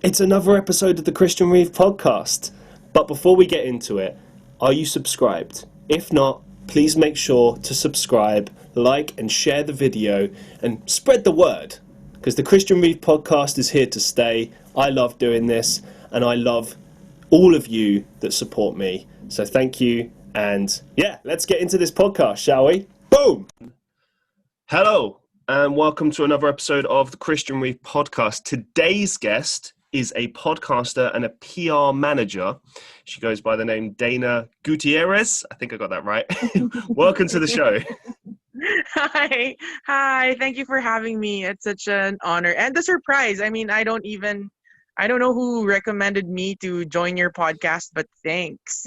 It's another episode of the Christian Reeve podcast. But before we get into it, are you subscribed? If not, please make sure to subscribe, like, and share the video and spread the word. Because the Christian Reeve podcast is here to stay. I love doing this, and I love all of you that support me. So thank you. And yeah, let's get into this podcast, shall we? Boom! Hello, and welcome to another episode of the Christian Reeve podcast. Today's guest is a podcaster and a PR manager. She goes by the name Danah Gutierrez. I think I got that right. Welcome to the show. Hi. Thank you for having me. It's such an honor and a surprise. I don't know who recommended me to join your podcast, but thanks.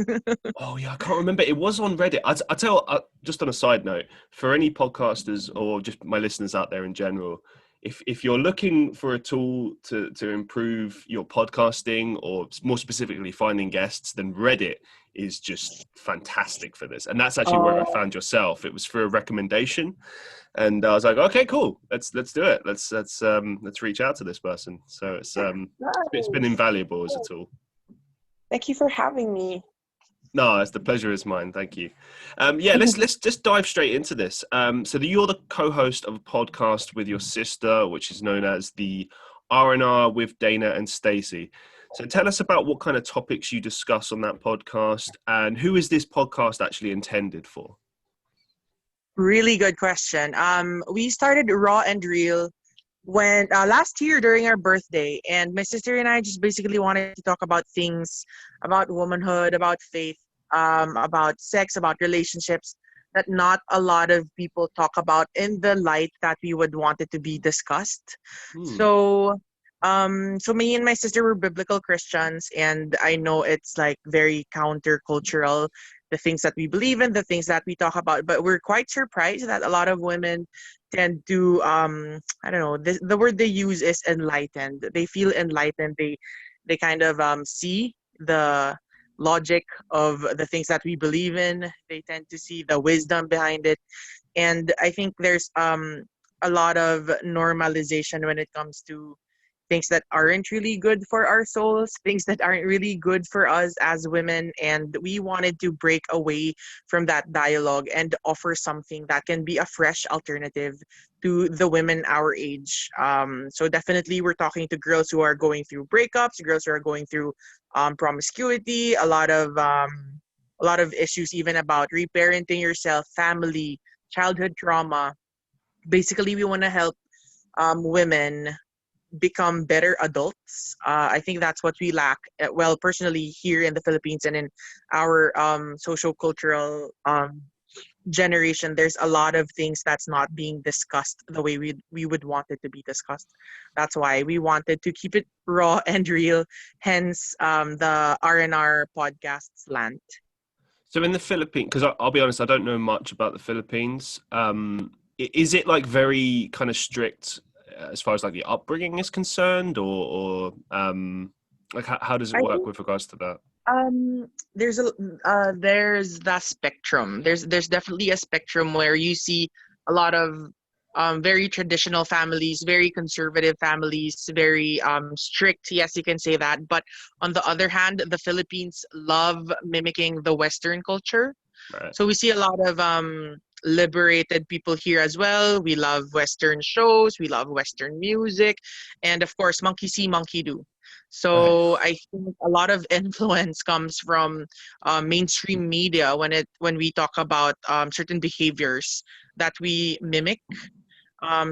Oh yeah, I can't remember. It was on Reddit. I tell just on a side note, for any podcasters or just my listeners out there in general, if you're looking for a tool to improve your podcasting or more specifically finding guests, then Reddit is just fantastic for this. And that's actually where I found yourself. It was for a recommendation, and I was like, okay, cool, let's do it. Let's reach out to this person. So it's been invaluable as a tool. Thank you for having me. No, the pleasure is mine. Thank you. Let's just dive straight into this. So you're the co-host of a podcast with your sister, which is known as the R&R with Danah and Stacey. So tell us about what kind of topics you discuss on that podcast, and who is this podcast actually intended for? Really good question. We started Raw and Real when last year during our birthday, and my sister and I just basically wanted to talk about things about womanhood, about faith, about sex, about relationships that not a lot of people talk about in the light that we would want it to be discussed. So me and my sister were biblical Christians, and I know it's like very countercultural, the things that we believe in, the things that we talk about, but we're quite surprised that a lot of women tend to I don't know, the word they use is enlightened. They feel enlightened. They kind of see the logic of the things that we believe in. They tend to see the wisdom behind it. And I think there's a lot of normalization when it comes to things that aren't really good for our souls, things that aren't really good for us as women. And we wanted to break away from that dialogue and offer something that can be a fresh alternative to the women our age. So definitely we're talking to girls who are going through breakups, girls who are going through promiscuity, a lot of issues even about reparenting yourself, family, childhood trauma. Basically, we want to help women become better adults. I think that's what we lack. Well, personally, here in the Philippines and in our social cultural generation, there's a lot of things that's not being discussed the way we would want it to be discussed. That's why we wanted to keep it raw and real. Hence, the R&R podcast slant. So in the Philippines, because I'll be honest, I don't know much about the Philippines. Is it like very kind of strict as far as like the upbringing is concerned, or like how does it work with regards to that? There's that spectrum. There's definitely a spectrum where you see a lot of very traditional families, very conservative families, very strict. Yes, you can say that. But on the other hand, the Philippines love mimicking the Western culture. Right. So we see a lot of liberated people here as well. We love Western shows, we love Western music, and of course, monkey see, monkey do. So I think a lot of influence comes from mainstream media when we talk about certain behaviors that we mimic.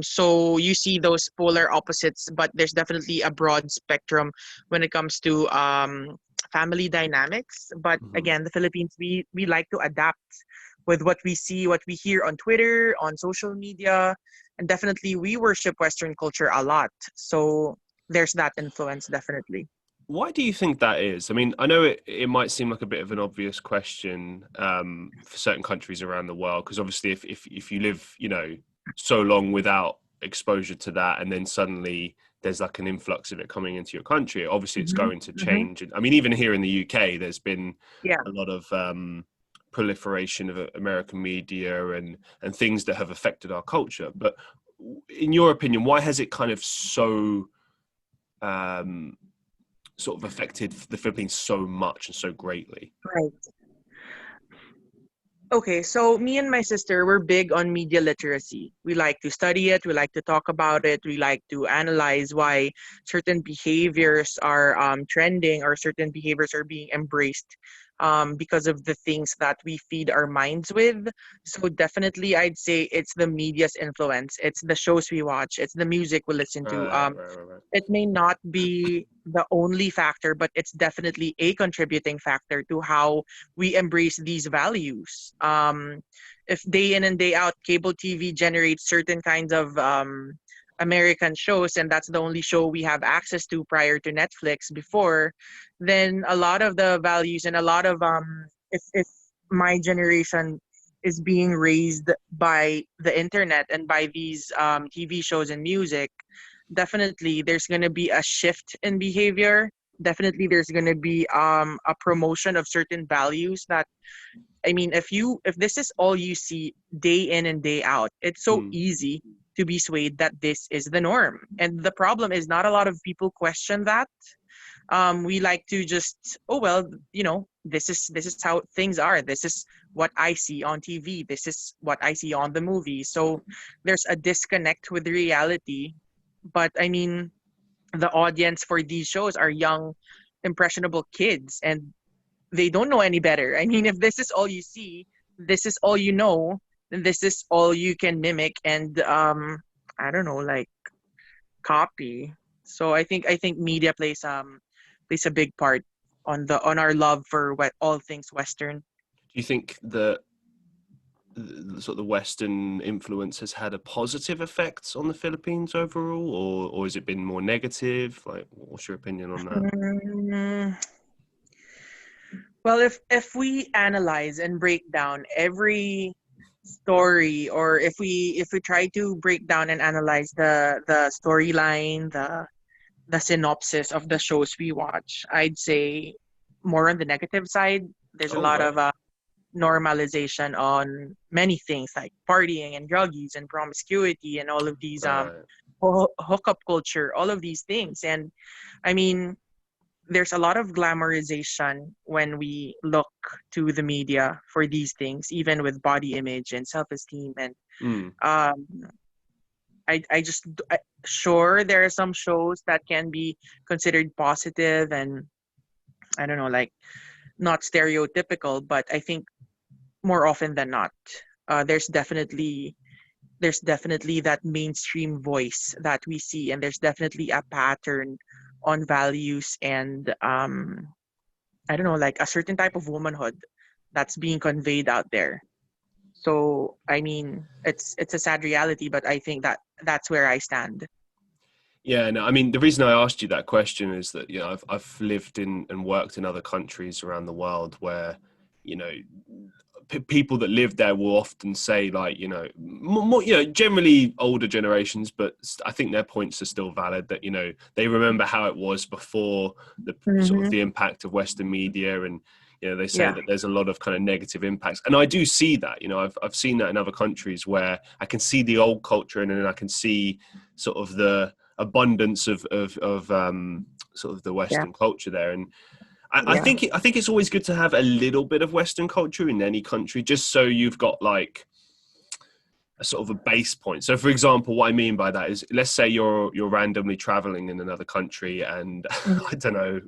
So you see those polar opposites, but there's definitely a broad spectrum when it comes to family dynamics. But again, the Philippines, we like to adapt with what we see, what we hear on Twitter, on social media, and definitely we worship Western culture a lot. So there's that influence, definitely. Why do you think that is? I mean, I know it might seem like a bit of an obvious question for certain countries around the world, because obviously if you live, so long without exposure to that, and then suddenly there's like an influx of it coming into your country, obviously it's going to change. I mean, even here in the UK, there's been a lot of proliferation of American media and things that have affected our culture. But in your opinion, why has it kind of so sort of affected the Philippines so much and so greatly? Right. Okay, so me and my sister, we're big on media literacy. We like to study it, we like to talk about it, we like to analyze why certain behaviors are trending or certain behaviors are being embraced because of the things that we feed our minds with. So definitely, I'd say it's the media's influence. It's the shows we watch, it's the music we listen to. Right. It may not be the only factor, but it's definitely a contributing factor to how we embrace these values. If day in and day out, cable TV generates certain kinds of American shows, and that's the only show we have access to prior to Netflix before, then a lot of the values and a lot of if my generation is being raised by the internet and by these TV shows and music, definitely there's going to be a shift in behavior. Definitely there's going to be a promotion of certain values that, I mean, if this is all you see day in and day out, it's so easy to be swayed that this is the norm. And the problem is not a lot of people question that. We like to just, oh well, this is how things are. This is what I see on TV. This is what I see on the movie. So there's a disconnect with reality. But I mean, the audience for these shows are young, impressionable kids, and they don't know any better. I mean, if this is all you see, this is all you know, then this is all you can mimic and I don't know, like copy. So I think media plays a big part on our love for all things Western. Do you think that the sort of the Western influence has had a positive effect on the Philippines overall, or has it been more negative? Like, what's your opinion on that? Mm, well, if we analyze and break down every story, or if we try to break down and analyze the storyline, the synopsis of the shows we watch, I'd say more on the negative side. There's a Oh, lot right. of normalization on many things like partying and drug use and promiscuity and all of these Right. hookup culture, all of these things. And I mean, there's a lot of glamorization when we look to the media for these things, even with body image and self-esteem. And Mm. um, sure, there are some shows that can be considered positive and I don't know, like not stereotypical, but I think more often than not, there's definitely that mainstream voice that we see, and there's definitely a pattern on values and I don't know, like a certain type of womanhood that's being conveyed out there. So I mean, it's a sad reality, but I think that's where I stand. Yeah, no, I mean, the reason I asked you that question is that, I've lived in and worked in other countries around the world where, you know, people that live there will often say, like, more, generally older generations, but I think their points are still valid, that, they remember how it was before the sort of Mm-hmm. the impact of Western media. And, they say Yeah. that there's a lot of kind of negative impacts. And I do see that, I've seen that in other countries where I can see the old culture, and then I can see sort of the abundance of sort of the Yeah. Western culture there. And I Yeah. think it's always good to have a little bit of Western culture in any country, just so you've got like a sort of a base point. So, for example, what I mean by that is, let's say you're randomly traveling in another country, and I Mhm. don't know,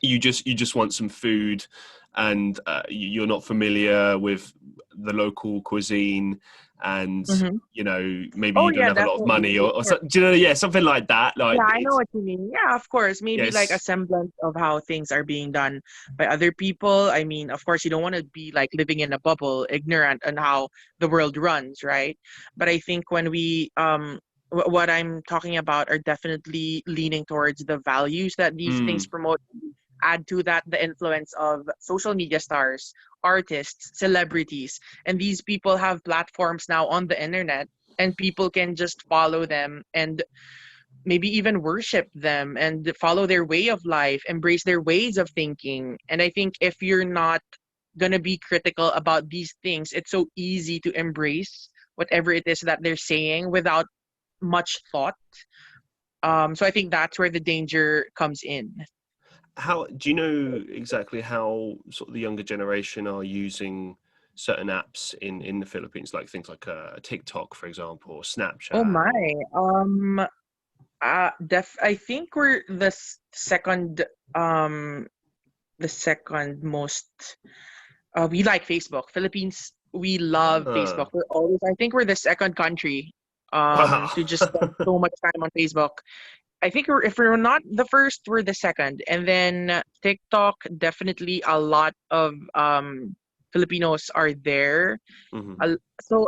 you just want some food, and you're not familiar with the local cuisine, and Mhm. maybe Oh you don't yeah, have a lot of definitely. money, Of or course. so, do you know, yeah, something like that. Yeah, Like I know it's what you mean. Yeah, of course. Maybe like a yes, semblance of how things are being done by other people. I mean, of course, you don't want to be like living in a bubble, ignorant on how the world runs, right? But I think when we what I'm talking about are definitely leaning towards the values that these things mm, promote. Add to that the influence of social media stars, artists, celebrities, and these people have platforms now on the internet, and people can just follow them and maybe even worship them and follow their way of life, embrace their ways of thinking. And I think if you're not going to be critical about these things, it's so easy to embrace whatever it is that they're saying without much thought. So I think that's where the danger comes in. how do you know exactly how sort of the younger generation are using certain apps in the Philippines, like things like TikTok, for example, or Oh Snapchat, my. or I think we're um the second most. We like Facebook. Philippines, we love Facebook. I think we're the second country wow. to just spend so much time on Facebook. I think if we're not the first, we're the second. And then TikTok, definitely a lot of Filipinos are there. Hmm. So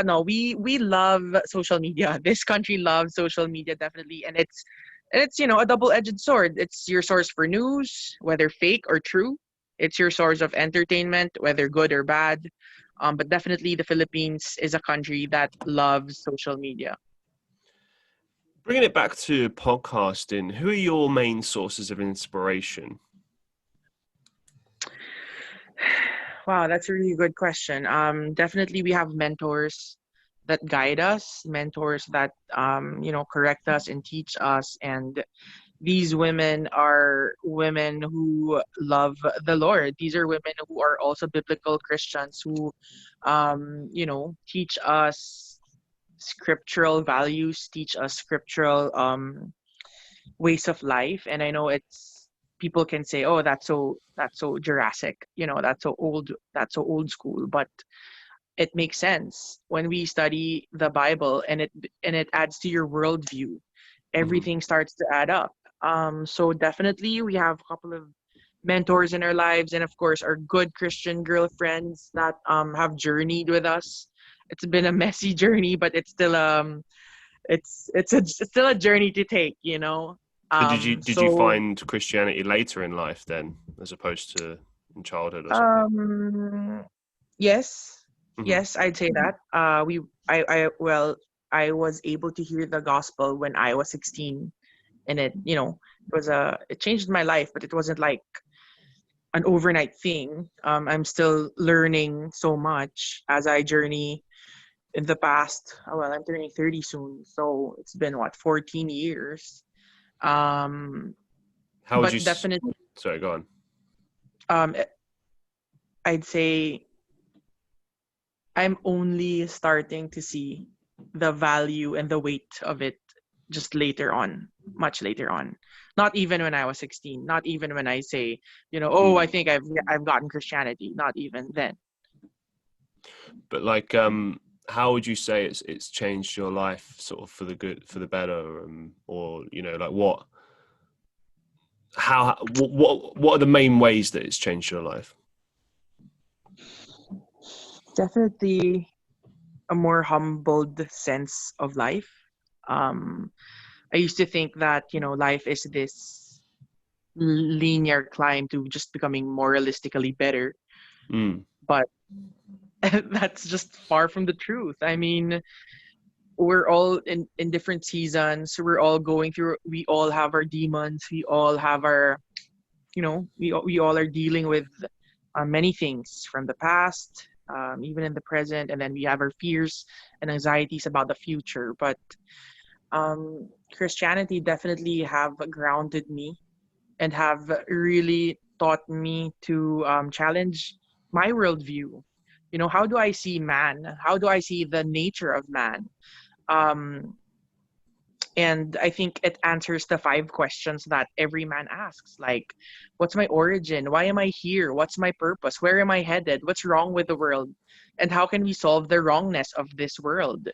no, we love social media. This country loves social media definitely, and it's a double-edged sword. It's your source for news, whether fake or true. It's your source of entertainment, whether good or bad. But definitely the Philippines is a country that loves social media. Bringing it back to podcasting, who are your main sources of inspiration? Wow, that's a really good question. Definitely we have mentors that guide us, mentors that correct us and teach us, and these women are women who love the Lord. These are women who are also biblical Christians who, teach us scriptural values, teach us scriptural ways of life. And I know it's people can say, "Oh, that's so Jurassic," that's so old school, but it makes sense when we study the Bible, and it adds to your worldview. Hmm. Everything starts to add up. So definitely we have a couple of mentors in our lives, and of course our good Christian girlfriends that have journeyed with us. It's been a messy journey, but it's still a journey to take. So did you So find Christianity later in life then, as opposed to in childhood or something? um yes, Hmm. yes, I'd say that. I was able to hear the gospel when I was 16, and it changed my life, but it wasn't like an overnight thing. I'm still learning so much as I journey in the past. Well, I'm turning 30 soon, so it's been what, 14 years. Um, How would you? but definitely, Sorry, go on. um, I'd say I'm only starting to see the value and the weight of it just later on, much later on. Not even when I was 16, not even when I say, oh, I Mm. think I've gotten Christianity, not even then. But like, how would you say it's changed your life, sort of for the good, for the better, or like what? How? What are the main ways that it's changed your life? Definitely a more humbled sense of life. Um, I used to think that, life is this linear climb to just becoming moralistically better, Mm. but that's just far from the truth. I mean, we're all in different seasons. We're all going through. We all have our demons. We all have our, we all are dealing with many things from the past, even in the present, and then we have our fears and anxieties about the future. But Christianity definitely have grounded me and have really taught me to challenge my worldview. How do I see man? How do I see the nature of man? Um, and I think it answers the five questions that every man asks, like, what's my origin? Why am I here? What's my purpose? Where am I headed? What's wrong with the world? And how can we solve the wrongness of this world?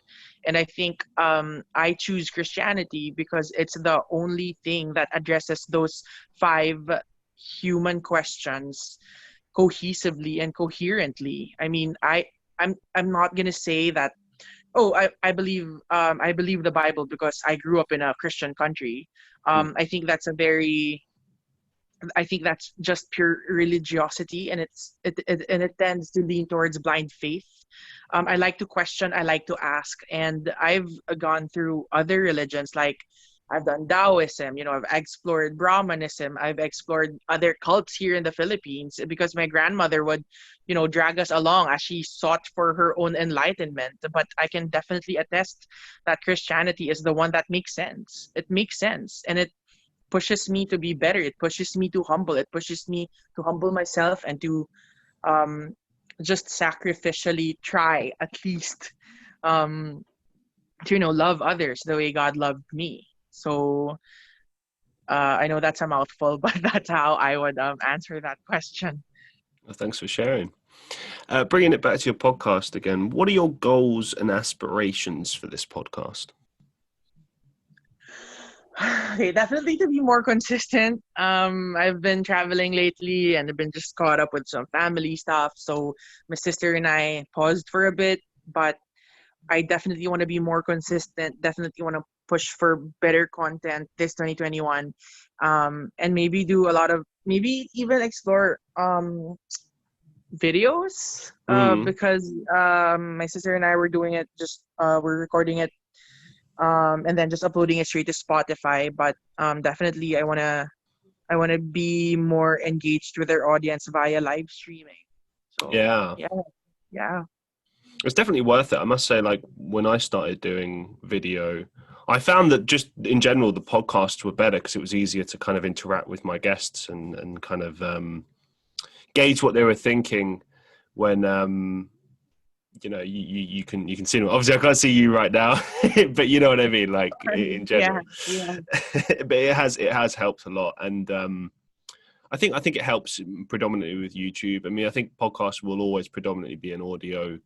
And I think I choose Christianity because it's the only thing that addresses those five human questions cohesively and coherently. I mean, I'm not gonna say that, oh, I believe the Bible because I grew up in a Christian country. Mm. I think that's just pure religiosity, and it tends to lean towards blind faith. I like to question, I like to ask, and I've gone through other religions, like I've done Taoism, I've explored Brahmanism, I've explored other cults here in the Philippines because my grandmother would, drag us along as she sought for her own enlightenment. But I can definitely attest that Christianity is the one that makes sense. It makes sense, and it pushes me to be better. It pushes me to humble. It pushes me to humble myself and to um, just sacrificially try at least to love others the way God loved me. So I know that's a mouthful, but that's how I would answer that question. Well, thanks for sharing. Bringing it back to your podcast again, what are your goals and aspirations for this podcast? Okay, definitely to be more consistent. I've been traveling lately and I've been just caught up with some family stuff. So my sister and I paused for a bit, but I definitely want to be more consistent. Definitely want to push for better content this 2021, and maybe do a lot of maybe even explore videos. Mm. Because my sister and I were doing it. Just we're recording it and then just uploading it straight to Spotify. But definitely, I wanna be more engaged with their audience via live streaming. So Yeah. yeah, yeah. It's definitely worth it. I must say, like, when I started doing video, I found that just in general, the podcasts were better because it was easier to kind of interact with my guests and kind of gauge what they were thinking when, you can see them. Obviously, I can't see you right now, but you know what I mean, like in Yeah, general. yeah. But it has helped a lot. And I think it helps predominantly with YouTube. I mean, I think podcasts will always predominantly be an audio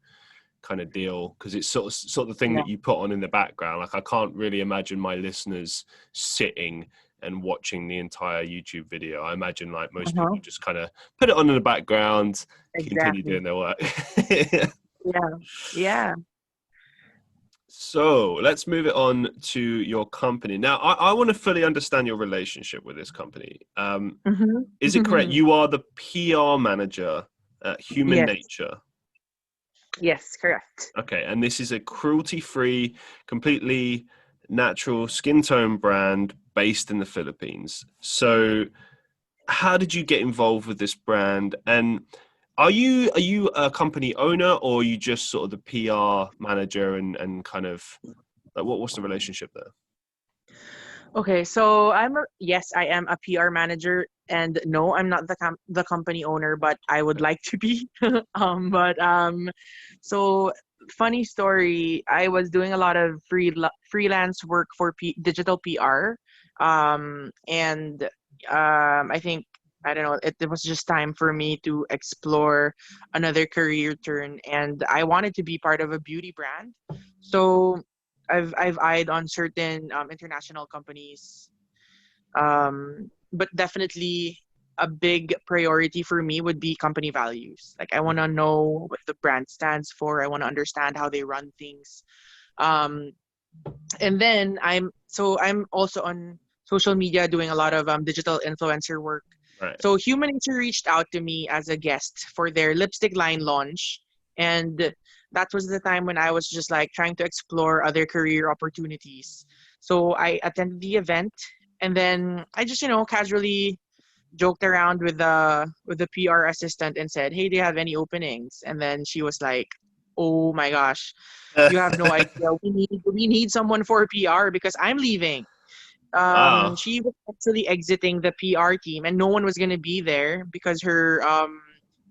kind of deal because it's sort of the thing Yeah. that you put on in the background. Like, I can't really imagine my listeners sitting and watching the entire YouTube video. I imagine like most Uh-huh. people just kind of put it on in the background, continue Exactly. doing their work. Yeah. Yeah. So let's move it on to your company. Now, I want to fully understand your relationship with this company. Is it correct? Mm-hmm. You are the PR manager at Human Yes. Nature. Yes, correct. Okay, and this is a cruelty-free, completely natural skin tone brand based in the Philippines. So, how did you get involved with this brand? And are you a company owner, or are you just sort of the PR manager and kind of like what's the relationship there? Okay, so yes, I am a PR manager, and no, I'm not the company owner, but I would like to be. But so funny story. I was doing a lot of freelance work for digital PR, and I think I don't know. It was just time for me to explore another career turn, and I wanted to be part of a beauty brand. So I've eyed on certain international companies, but definitely a big priority for me would be company values. Like, I want to know what the brand stands for. I want to understand how they run things. Um, and then I'm also on social media doing a lot of digital influencer work. Right. So Human Nature reached out to me as a guest for their lipstick line launch, and that was the time when I was just like trying to explore other career opportunities. So I attended the event, and then I just casually joked around with the PR assistant and said, "Hey, do you have any openings?" And then she was like, "Oh my gosh, you have no idea. We need someone for PR because I'm leaving." Wow. She was actually exiting the PR team, and no one was gonna be there because her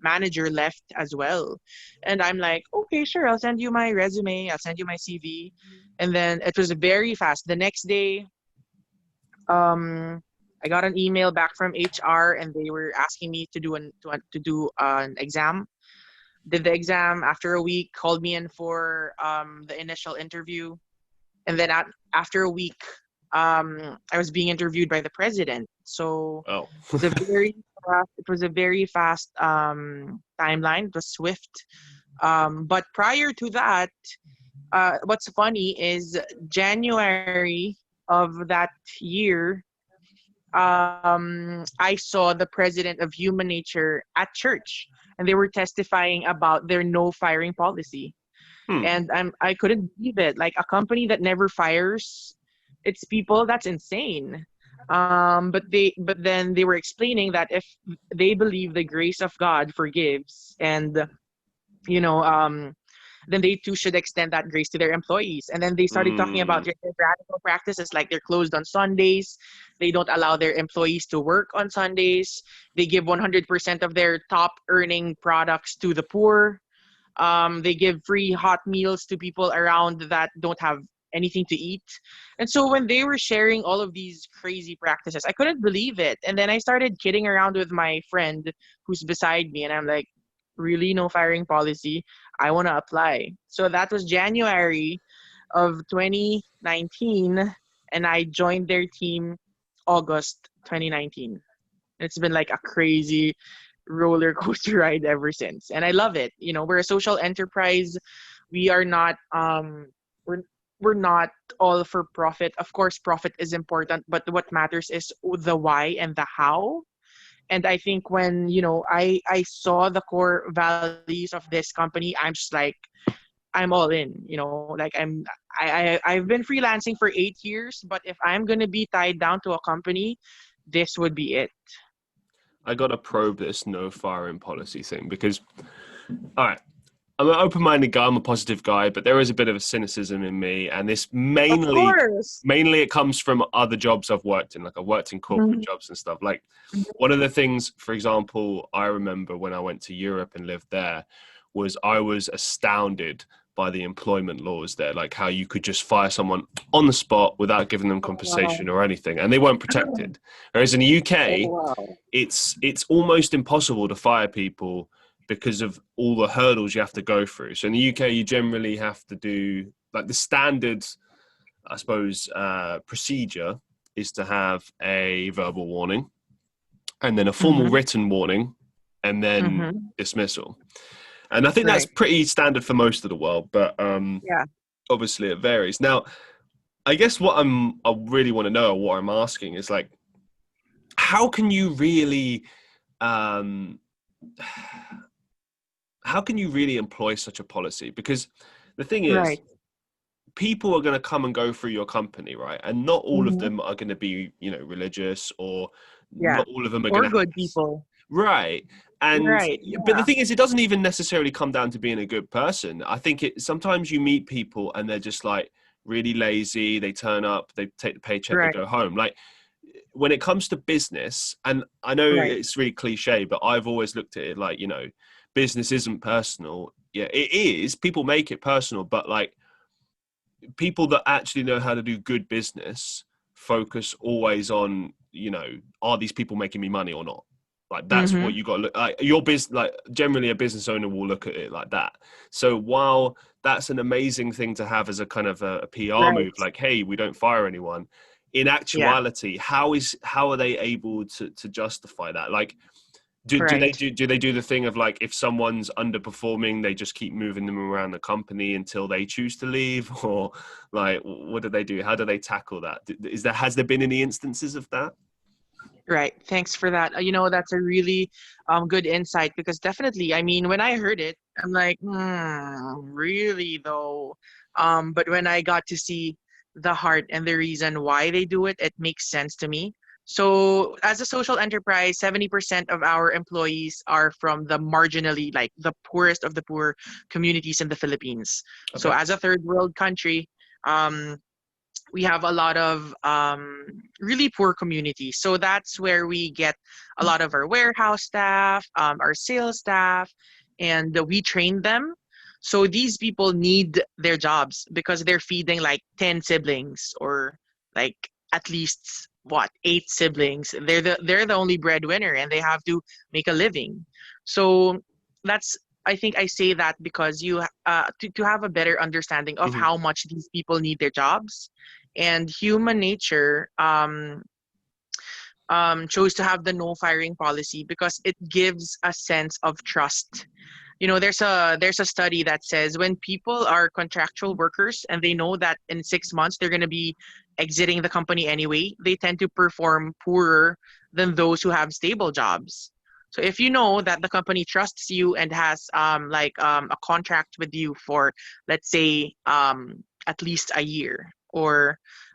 manager left as well. And I'm like, "Okay, sure, I'll send you my resume. I'll send you my CV." And then it was very fast. The next day, I got an email back from HR, and they were asking me to do an exam. Did the exam after a week, called me in for the initial interview, and then after a week, I was being interviewed by the president. So Oh. it was a very fast timeline. It was swift. But prior to that, what's funny is January of that year, I saw the president of Human Nature at church, and they were testifying about their no firing policy. Hmm. And I couldn't believe it. Like, a company that never fires its people, that's insane. But then they were explaining that if they believe the grace of God forgives, and you know, then they too should extend that grace to their employees. And then they started talking about Mm, their radical practices, like they're closed on Sundays, they don't allow their employees to work on Sundays, they give 100% of their top earning products to the poor. They give free hot meals to people around that don't have anything to eat. And so when they were sharing all of these crazy practices, I couldn't believe it. And then I started kidding around with my friend who's beside me, and I'm like, really, no firing policy? I want to apply. So that was January of 2019, and I joined their team August 2019. It's been like a crazy roller coaster ride ever since, and I love it. We're a social enterprise. We are not we're we're not all for profit. Of course, profit is important, but what matters is the why and the how. And I think when I saw the core values of this company, I'm just like, I'm all in. Like I've been freelancing for 8 years, but if I'm gonna be tied down to a company, this would be it. I got to probe this no firing policy thing because, all right, I'm an open-minded guy. I'm a positive guy, but there is a bit of a cynicism in me, and this Of course. mainly it comes from other jobs I've worked in. Like I've worked in corporate Mhm. jobs and stuff. Like one of the things, for example, I remember when I went to Europe and lived there, was I was astounded by the employment laws there, like how you could just fire someone on the spot without giving them compensation Wow. or anything, and they weren't protected. Whereas in the Oh, UK, wow. it's almost impossible to fire people because of all the hurdles you have to go through. So in the UK, you generally have to do like the standard, I suppose, procedure is to have a verbal warning and then a formal Mm-hmm. written warning and then Mm-hmm. dismissal. And I think that's Right. pretty standard for most of the world, but Yeah. obviously it varies. Now, I guess I really want to know, or what I'm asking is like, how can you really um, how can you really employ such a policy? Because the thing is, Right. people are going to come and go through your company, right? And not all of Mm-hmm. them are going to be, religious, or Yeah. not all of them are going Or to have good people. right. And Right. but the Yeah. thing is, it doesn't even necessarily come down to being a good person. I think it sometimes you meet people and they're just like really lazy. They turn up, they take the paycheck, they Right. go home. Like when it comes to business, and I know Right. it's really cliche, but I've always looked at it like, business isn't personal. Yeah, it is. People make it personal, but like people that actually know how to do good business focus always on, are these people making me money or not? Like that's Mm-hmm. what you got to look like. Your business, like generally a business owner will look at it like that. So while that's an amazing thing to have as a kind of a PR Right. move, like, hey, we don't fire anyone. In Yeah. actuality, how are they able to justify that? Like, Right. do they do the thing of like if someone's underperforming, they just keep moving them around the company until they choose to leave, or like what do they do? How do they tackle that? Has there been any instances of that? Right. Thanks for that. That's a really good insight, because definitely, I mean, when I heard it, I'm like, really though. But when I got to see the heart and the reason why they do it, it makes sense to me. So, as a social enterprise, 70% of our employees are from the marginally, like the poorest of the poor communities in the Philippines. So, Okay. as a third world country, um, we have a lot of really poor communities. So that's where we get a lot of our warehouse staff, our sales staff, and we train them. So these people need their jobs because they're feeding like 10 siblings, or like at least what, 8 siblings. They're the only breadwinner, and they have to make a living. So that's, I think I say that because to have a better understanding of Hmm. how much these people need their jobs. And human nature chose to have the no firing policy because it gives a sense of trust. There's a study that says when people are contractual workers and they know that in 6 months they're going to be exiting the company anyway, they tend to perform poorer than those who have stable jobs. So if you know that the company trusts you and has a contract with you for, let's say, at least a year,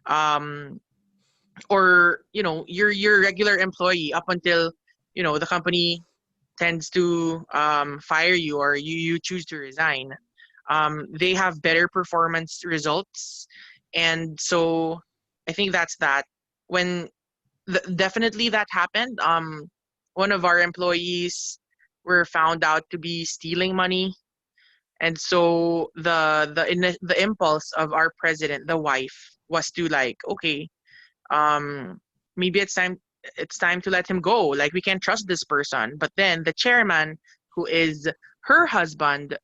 um, you're your regular employee up until the company tends to fire you, or you choose to resign. They have better performance results. And so I think that's that. When definitely that happened, one of our employees were found out to be stealing money. And so the impulse of our president, the wife, was to like, okay, um maybe it's time to let him go. Like, we can't trust this person. But then the chairman, who is her husband,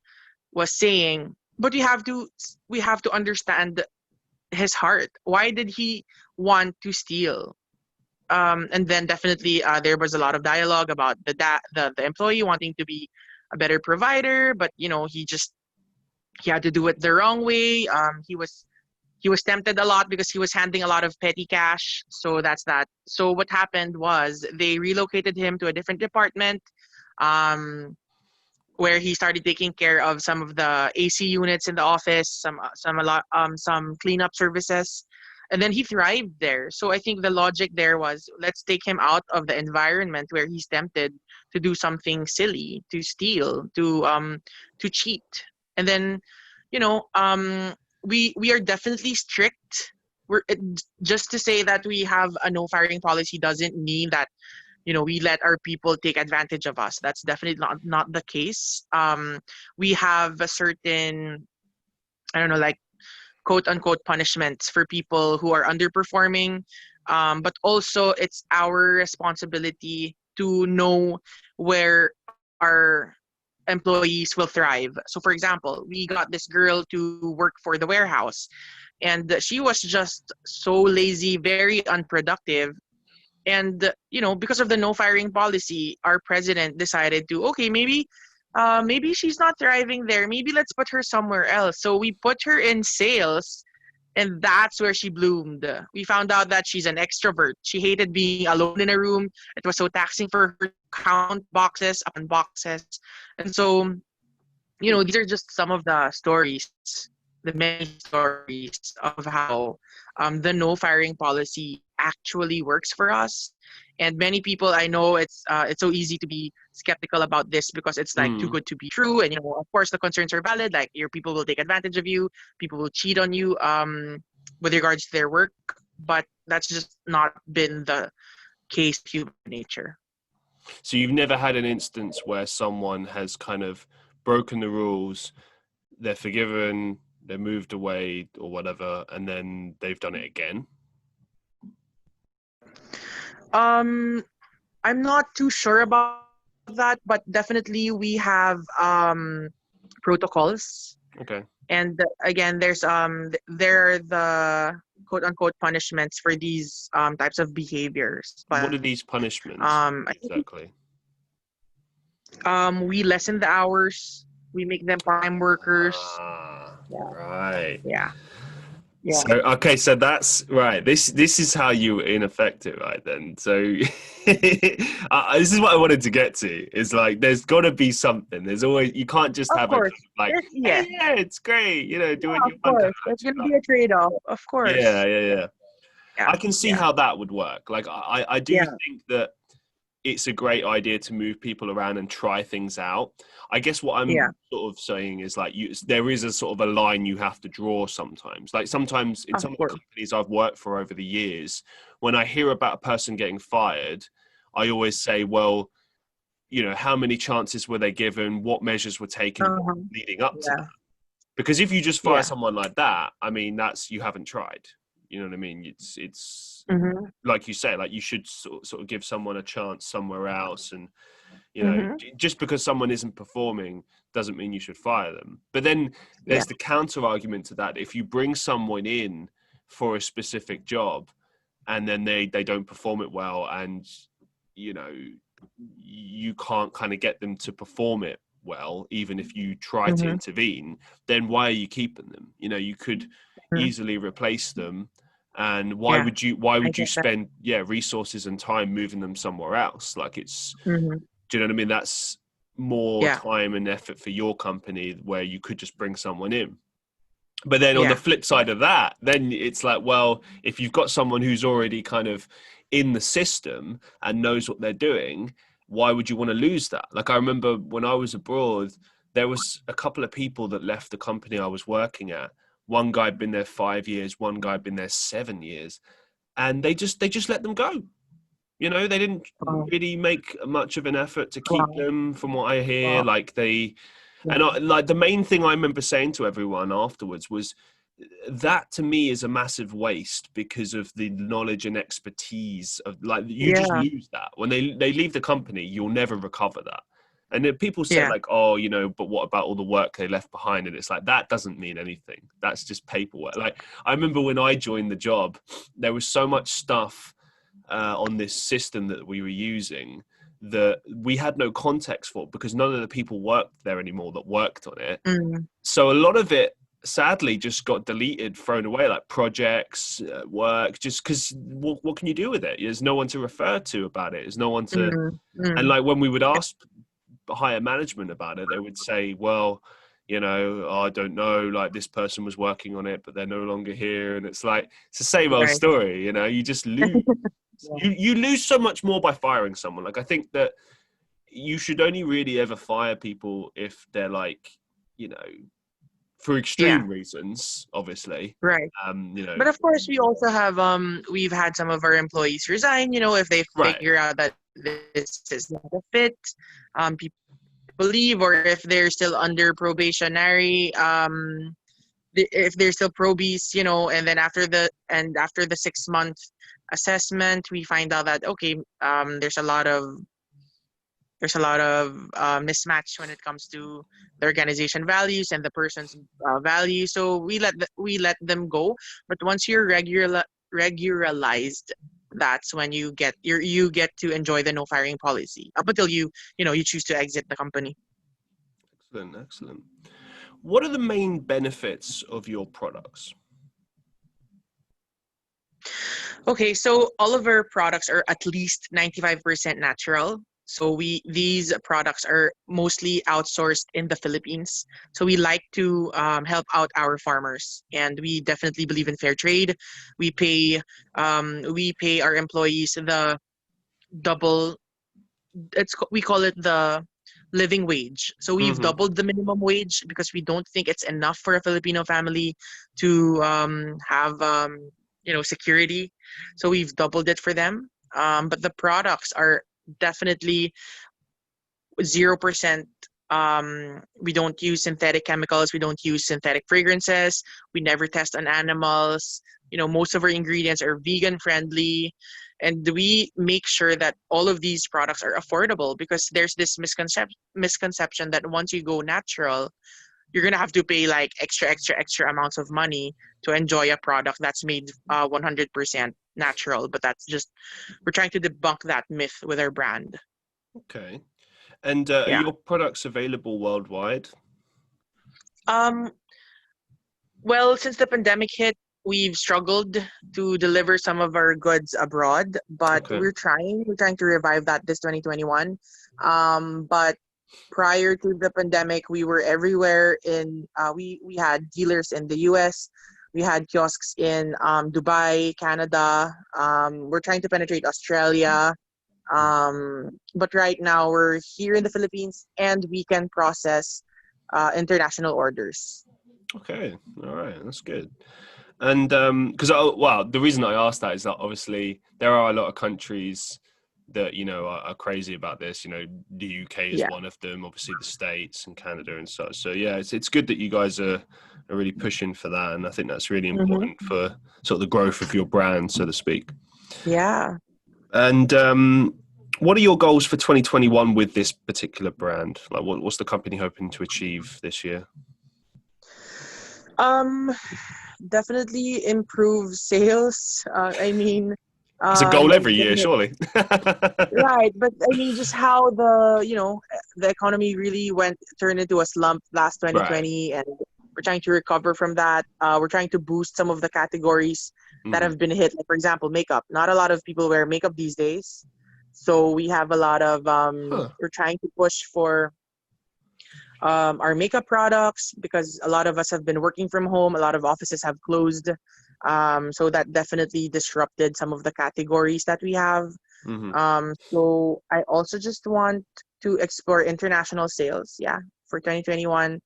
was saying, but we have to understand his heart. Why did he want to steal? And then definitely there was a lot of dialogue about the employee wanting to be a better provider, but he had to do it the wrong way. He was tempted a lot because he was handling a lot of petty cash. So that's that. So what happened was they relocated him to a different department, um, where he started taking care of some of the AC units in the office, some cleanup services, and then he thrived there. So I think the logic there was, let's take him out of the environment where he's tempted to do something silly, to steal, to cheat, and then you know um we are definitely strict. Just to say that we have a no firing policy doesn't mean that we let our people take advantage of us. That's definitely not the case. We have a certain, I don't know, like, quote unquote punishments for people who are underperforming, but also it's our responsibility to know where our employees will thrive. So for example, we got this girl to work for the warehouse, and she was just so lazy, very unproductive. And because of the no firing policy, our president decided to, okay, maybe she's not thriving there, maybe let's put her somewhere else. So we put her in sales, and that's where she bloomed. We found out that she's an extrovert. She hated being alone in a room. It was so taxing for her to count boxes upon boxes. And so these are just some of the stories, the many stories of how the no firing policy actually works for us. And many people, I know, it's so easy to be skeptical about this because it's like too good to be true. And of course the concerns are valid. Like, your people will take advantage of you, people will cheat on you with regards to their work. But that's just not been the case of human nature. So you've never had an instance where someone has kind of broken the rules, they're forgiven, they're moved away or whatever, and then they've done it again? I'm not too sure about that, but definitely we have protocols. Okay. And again, there are the quote unquote punishments for these types of behaviors. But what are these punishments exactly? We lessen the hours. We make them part-time workers. Yeah. Right. Yeah. So that's right. This is how you ineffective, right? Then, so this is what I wanted to get to. Is like, there's got to be something. There's always, you can't just have course. Hey, yeah, it's great. Doing your of course. There's going to be a trade-off. Of course. Yeah. I can see how that would work. Like, I do think that it's a great idea to move people around and try things out. I guess what I'm sort of saying is, like, there is a sort of a line you have to draw sometimes. Like, sometimes in some of the companies I've worked for over the years, when I hear about a person getting fired, I always say, well, how many chances were they given? What measures were taken leading up to that? Because if you just fire someone like that, I mean, you haven't tried. You know what I mean? It's like you say, like, you should sort of give someone a chance somewhere else. And, just because someone isn't performing doesn't mean you should fire them. But then there's the counter argument to that. If you bring someone in for a specific job and then they don't perform it well, and, you can't kind of get them to perform it well, even if you try to intervene, then why are you keeping them? You could easily replace them. And why would you spend resources and time moving them somewhere else? Like, it's do you know what I mean? That's more time and effort for your company, where you could just bring someone in. But then on the flip side of that, then it's like, well, if you've got someone who's already kind of in the system and knows what they're doing, why would you want to lose that? Like, I remember when I was abroad, there was a couple of people that left the company I was working at. One guy had been there 5 years, one guy had been there 7 years, and they just let them go. You know, they didn't Wow. really make much of an effort to keep Wow. them, from what I hear. Wow. Like Yeah. like the main thing I remember saying to everyone afterwards was that to me is a massive waste because of the knowledge and expertise of, like, you just Yeah. lose that when they leave the company. You'll never recover that. And then people say Yeah. like, oh, you know, but what about all the work they left behind? And it's like, that doesn't mean anything. That's just paperwork. Like, I remember when I joined the job, there was so much stuff on this system that we were using that we had no context for, because none of the people worked there anymore that worked on it. Mm. So a lot of it sadly just got deleted, thrown away, like projects, work, just because what can you do with it? There's no one to refer to about it. There's no one to, Mm. and Mm. like when we would ask higher management about it, they would say, well, you know, oh, I don't know, like this person was working on it, but they're no longer here. And it's like, it's the same old Right. story, you know, you just lose. Yeah. You lose so much more by firing someone. Like, I think that you should only really ever fire people if they're like, you know, for Yeah. extreme reasons, obviously. Right. You know, But of course, we also have we've had some of our employees resign. You know, if they right. figure out that this is not a fit, people leave, or if they're still under probationary, if they're still probies, you know, and then after the 6 month assessment, we find out that okay, there's a lot of mismatch when it comes to the organization values and the person's values. So we let them go. But once you're regularized, that's when you get to enjoy the no firing policy up until you choose to exit the company. Excellent, excellent. What are the main benefits of your products? Okay, so all of our products are at least 95% natural. So these products are mostly outsourced in the Philippines. So we like to help out our farmers, and we definitely believe in fair trade. We pay our employees the double. We call it the living wage. So we've Mm-hmm. doubled the minimum wage because we don't think it's enough for a Filipino family to have security. So we've doubled it for them. But the products are definitely 0%. We don't use synthetic chemicals. We don't use synthetic fragrances. We never test on animals. Most of our ingredients are vegan friendly, and we make sure that all of these products are affordable, because there's this misconception that once you go natural, you're gonna have to pay like extra amounts of money to enjoy a product that's made 100% natural. But we're trying to debunk that myth with our brand. Okay. And are Yeah. your products available worldwide? Um, Well, since the pandemic hit, we've struggled to deliver some of our goods abroad, but Okay. we're trying. We're trying to revive that this 2021. But prior to the pandemic, we were everywhere. We had dealers in the U.S. We had kiosks in Dubai, Canada. We're trying to penetrate Australia. But right now we're here in the Philippines, and we can process international orders. Okay. All right. That's good. And because well, the reason I asked that is that obviously there are a lot of countries that are crazy about this. The UK is Yeah. one of them. Obviously, the States and Canada and such. So yeah, it's good that you guys are really pushing for that, and I think that's really Mm-hmm. important for sort of the growth of your brand, so to speak. Yeah. And what are your goals for 2021 with this particular brand? Like, what's the company hoping to achieve this year? Um, Definitely improve sales. I mean, It's a goal every year, definitely, surely. right. But I mean, just how the economy really turned into a slump last Right. 2020, and we're trying to recover from that. We're trying to boost some of the categories that Mhm. have been hit. Like, for example, makeup. Not a lot of people wear makeup these days, so we have a lot of Huh. we're trying to push for our makeup products, because a lot of us have been working from home. A lot of offices have closed. So that definitely disrupted some of the categories that we have. Mhm. So I also just want to explore international sales. Yeah. for 2021,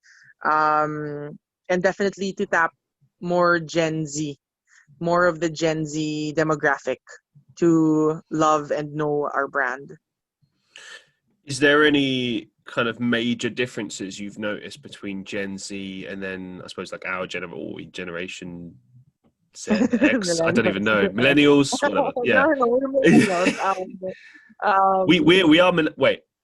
and definitely to tap more Gen Z, more of the Gen Z demographic to love and know our brand. Is there any kind of major differences you've noticed between Gen Z and then I suppose like our generation Z, X? I don't even know. Millennials, whatever. Yeah. No, we're millennials. We are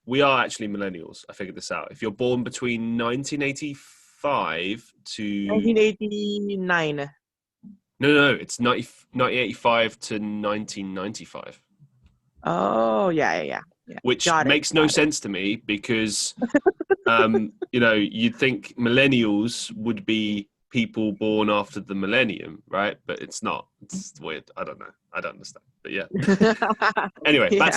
we are actually millennials. I figured this out. If you're born between 1985 to 1989. no, it's 1985 to 1995. Oh, yeah. Which makes no sense to me because, you'd think millennials would be people born after the millennium, right? But it's not. It's weird. I don't know. I don't understand. But yeah. Anyway, back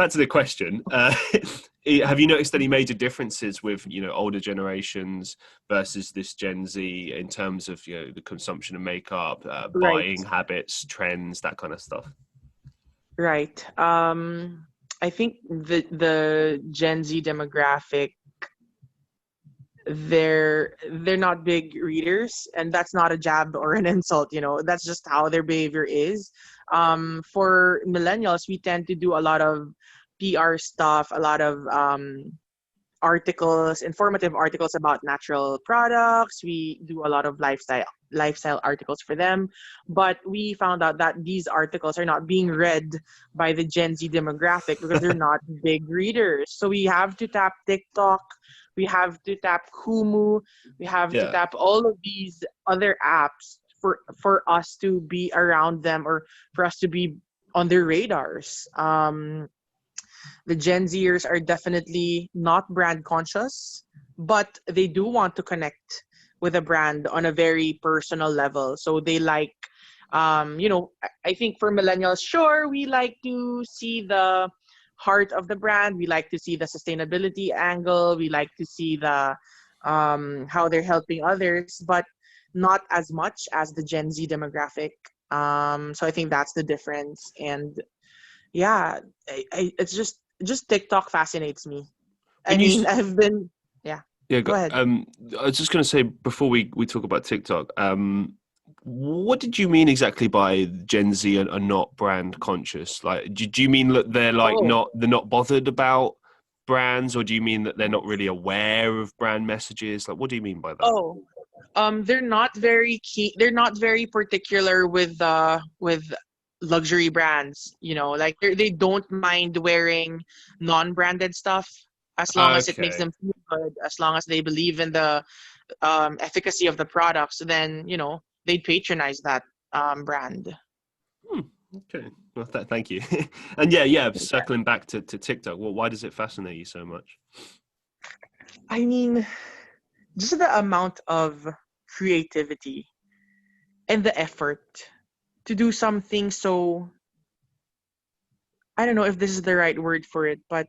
to the question. Have you noticed any major differences with older generations versus this Gen Z in terms of the consumption of makeup, buying habits, trends, that kind of stuff? Right. I think the Gen Z demographic, they're not big readers, and that's not a jab or an insult. That's just how their behavior is. For millennials, we tend to do a lot of PR stuff, a lot of articles, informative articles about natural products. We do a lot of lifestyle articles for them, but we found out that these articles are not being read by the Gen Z demographic because they're not big readers. So we have to tap TikTok, we have to tap Kumu, we have to tap all of these other apps for us to be around them, or for us to be on their radars. The Gen Zers are definitely not brand conscious, but they do want to connect with a brand on a very personal level. So they like, I think for millennials, sure, we like to see the heart of the brand. We like to see the sustainability angle. We like to see the how they're helping others, but not as much as the Gen Z demographic. So I think that's the difference. And yeah, it's just TikTok fascinates me. I've been go ahead. I was just going to say before we talk about TikTok, what did you mean exactly by Gen Z are not brand conscious? Like, do you mean that they're not bothered about brands, or do you mean that they're not really aware of brand messages? Like, what do you mean by that? They're not very key. They're not very particular with luxury brands. Like they don't mind wearing non-branded stuff as long as it makes them feel good, as long as they believe in the efficacy of the products. Then they'd patronize that brand. Okay, well, thank you. And circling back to TikTok, well, why does it fascinate you so much? I mean, just the amount of creativity and the effort to do something so, I don't know if this is the right word for it, but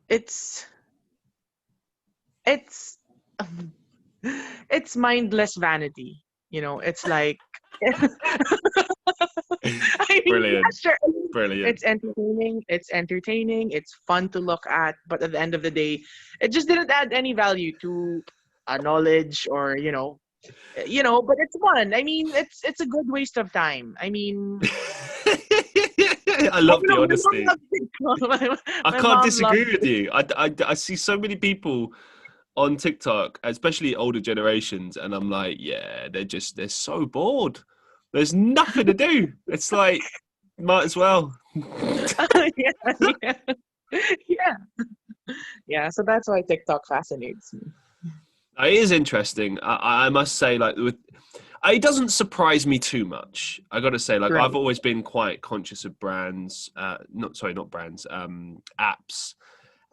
it's mindless vanity. It's like Brilliant. Sure. Brilliant. It's entertaining, it's fun to look at, but at the end of the day, it just didn't add any value to knowledge or but it's fun. I mean, it's a good waste of time. I mean, I love the honesty. I can't disagree with you. I see so many people on TikTok, especially older generations, and I'm like, they're so bored. There's nothing to do. It's like, might as well. Yeah. So that's why TikTok fascinates me. It is interesting. I must say, like, it doesn't surprise me too much. I got to say, like, I've always been quite conscious of brands. Not brands. Apps.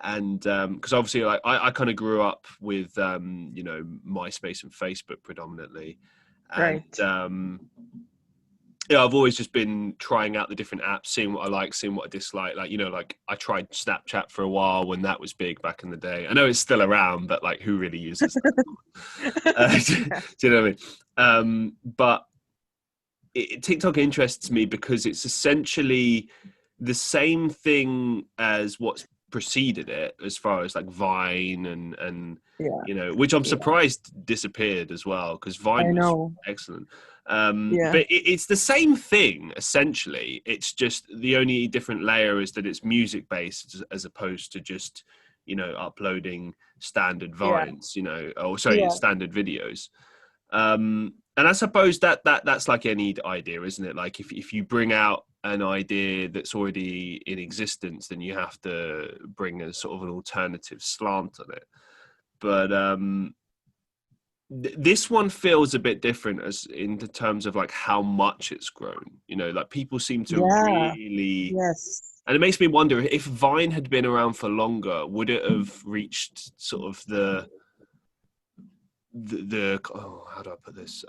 And because obviously, like, I kind of grew up with MySpace and Facebook predominantly, and I've always just been trying out the different apps, seeing what I like, seeing what I dislike. Like, like I tried Snapchat for a while when that was big back in the day. I know it's still around, but like, who really uses that? Do you know what I mean? But TikTok interests me because it's essentially the same thing as what's preceded it, as far as like Vine and Yeah. which I'm Yeah. surprised disappeared as well, because Vine I was know. excellent. Yeah. But it's the same thing essentially. It's just the only different layer is that it's music based as opposed to just uploading standard Yeah. vines, or sorry, Yeah. standard videos. And I suppose that's like any idea, isn't it? Like if you bring out an idea that's already in existence, then you have to bring a sort of an alternative slant on it. But this one feels a bit different as in the terms of like how much it's grown. Like people seem to Yeah. really, Yes. and it makes me wonder if Vine had been around for longer, would it have reached sort of the how do I put this?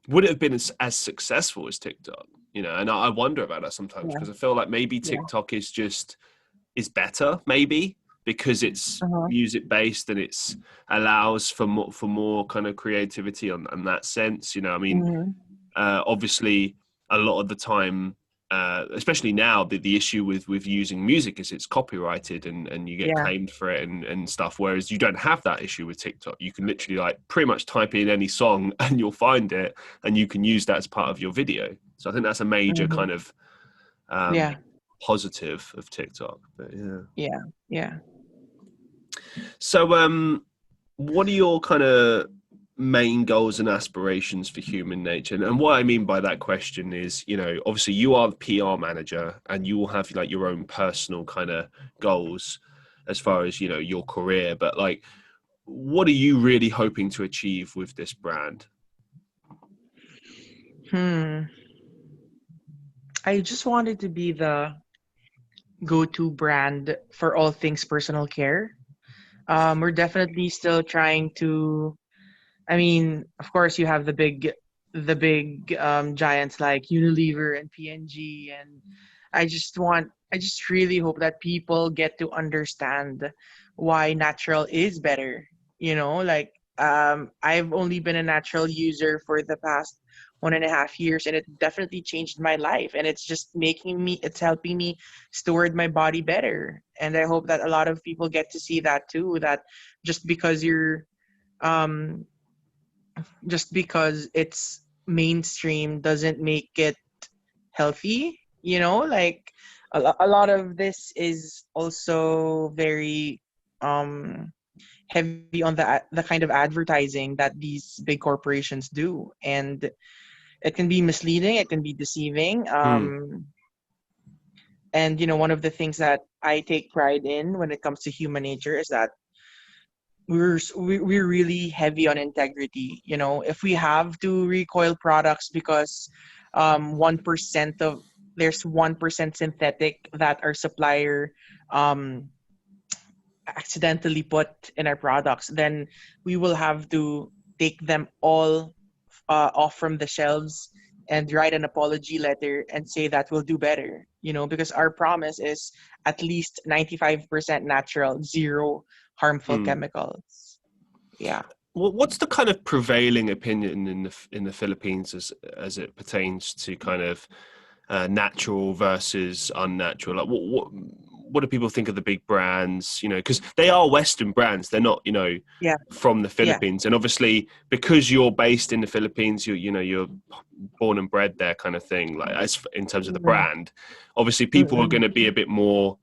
Would it have been as successful as TikTok? And I wonder about that sometimes, Yeah. because I feel like maybe Yeah. TikTok is better, maybe because it's Uh-huh. music based and it's allows for more kind of creativity on that sense. I mean, Mm-hmm. obviously a lot of the time, especially now, the issue with using music is it's copyrighted and you get Yeah. claimed for it and stuff, whereas you don't have that issue with TikTok. You can literally like pretty much type in any song and you'll find it, and you can use that as part of your video. So I think that's a major Mm-hmm. kind of Yeah. positive of TikTok. But yeah. Yeah. Yeah. So what are your kind of main goals and aspirations for Human Nature? And what I mean by that question is, obviously you are the PR manager and you will have like your own personal kind of goals as far as, your career, but like, what are you really hoping to achieve with this brand? I just wanted to be the go-to brand for all things personal care. We're definitely still trying to. I mean, of course, you have the big giants like Unilever and P&G, and I just really hope that people get to understand why natural is better. Like I've only been a natural user for the past 1.5 years, and it definitely changed my life. And it's helping me steward my body better. And I hope that a lot of people get to see that too. That just because you're um just because it's mainstream doesn't make it healthy. Like a lot of this is also very um heavy on the kind of advertising that these big corporations do, and it can be misleading, it can be deceiving. Hmm. And one of the things that I take pride in when it comes to human nature is that we're really heavy on integrity. If we have to recoil products because 1% of there's 1% synthetic that our supplier um accidentally put in our products, then we will have to take them all off from the shelves and write an apology letter and say that we'll do better. Because our promise is at least 95% natural, zero harmful Hmm. chemicals. Yeah. What's the kind of prevailing opinion in the Philippines as it pertains to kind of natural versus unnatural? Like what do people think of the big brands? Because they are Western brands. They're not, Yeah. from the Yeah. Philippines. And obviously, because you're based in the Philippines, you're born and bred there, kind of thing. Like as in terms of the Mm-mm. brand, obviously people are Mm-mm. going to be a bit more,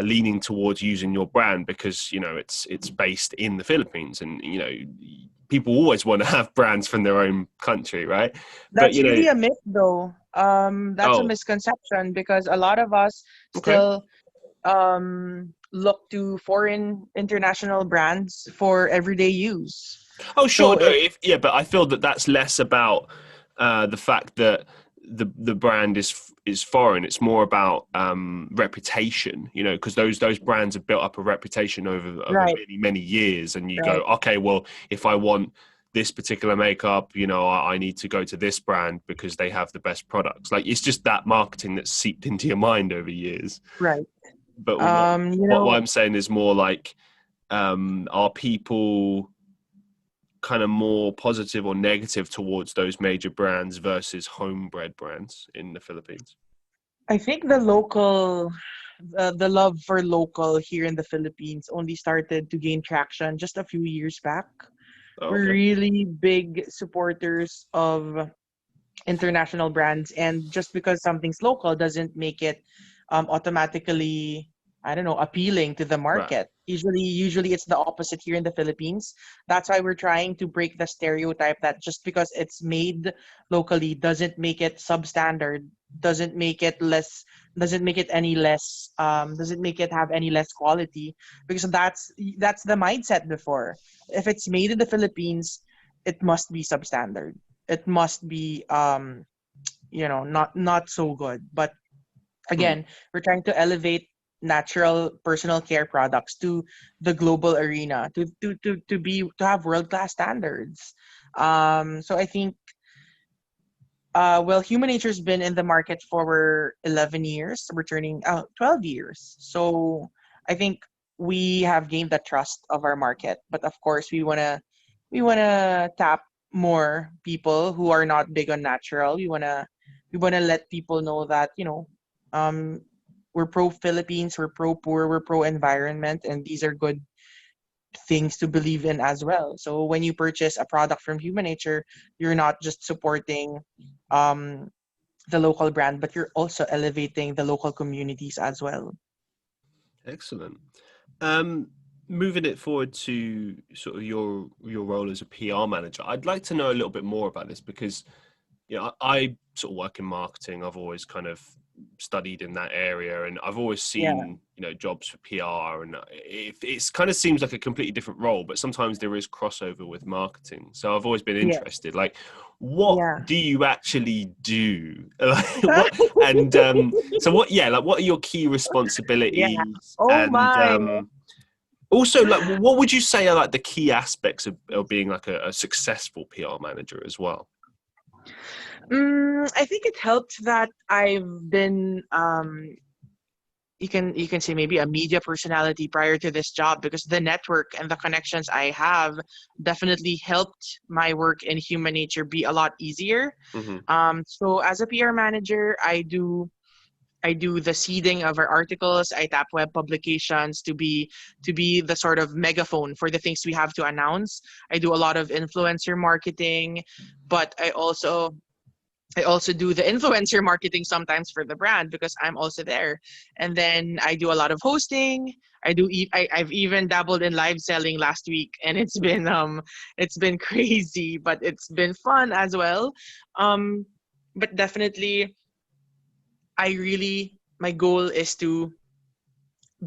leaning towards using your brand because it's based in the Philippines, and people always want to have brands from their own country, right? But That's really a myth, though. That's a oh, misconception because a lot of us okay. still look to foreign international brands for everyday use. Oh, sure. So No, it yeah, but I feel that that's less about the fact that the brand is foreign. It's more about reputation, because those brands have built up a reputation over right, many years, and you go, right. okay, well, if I want this particular makeup, I need to go to this brand because they have the best products. Like it's just that marketing that's seeped into your mind over years. Right. But You what know, I'm saying is more like, are people kind of more positive or negative towards those major brands versus homebred brands in the Philippines? I think the local the love for local here in the Philippines only started to gain traction just a few years back. Oh, We're okay. really big supporters of international brands, and just because something's local doesn't make it automatically, I don't know, appealing to the Right. market. Usually it's the opposite here in the Philippines. That's why we're trying to break the stereotype that just because it's made locally doesn't make it substandard, doesn't make it less, doesn't make it any less, doesn't make it have any less quality, because that's the mindset before. If it's made in the Philippines, it must be substandard, it must be not so good. But Hmm. again, we're trying to elevate natural personal care products to the global arena, to have world class standards. So I think well, Human Nature's been in the market for 11 years. We're turning 12 years. So I think we have gained the trust of our market. But of course, we wanna tap more people who are not big on natural. We wanna let people know that um, we're pro Philippines, we're pro poor, we're pro environment, and these are good things to believe in as well. So when you purchase a product from Human Nature, you're not just supporting um, the local brand, but you're also elevating the local communities as well. Excellent. Um, Moving it forward to sort of your role as a PR manager, I'd like to know a little bit more about this because I sort of work in marketing. I've always kind of studied in that area, and I've always Yeah, seen jobs for PR, and it's kind of seems like a completely different role, but sometimes there is crossover with marketing. So I've always been yes, interested, like what yeah. do you actually do? Like, what and so what? Yeah, like what are your key Yeah. responsibilities, Oh and my. also like what would you say are like the key aspects of being like a successful PR manager as well? I think it helped that I've been you can say maybe a media personality prior to this job, because the network and the connections I have definitely helped my work in Human Nature be a lot easier. Hmm. So as a PR manager, I do the seeding of our articles. I tap web publications to be the sort of megaphone for the things we have to announce. I do a lot of influencer marketing, but I also do the influencer marketing sometimes for the brand because I'm also there. And then I do a lot of hosting. I've even dabbled in live selling last week, and it's been crazy, but it's been fun as well. Um but definitely, my goal is to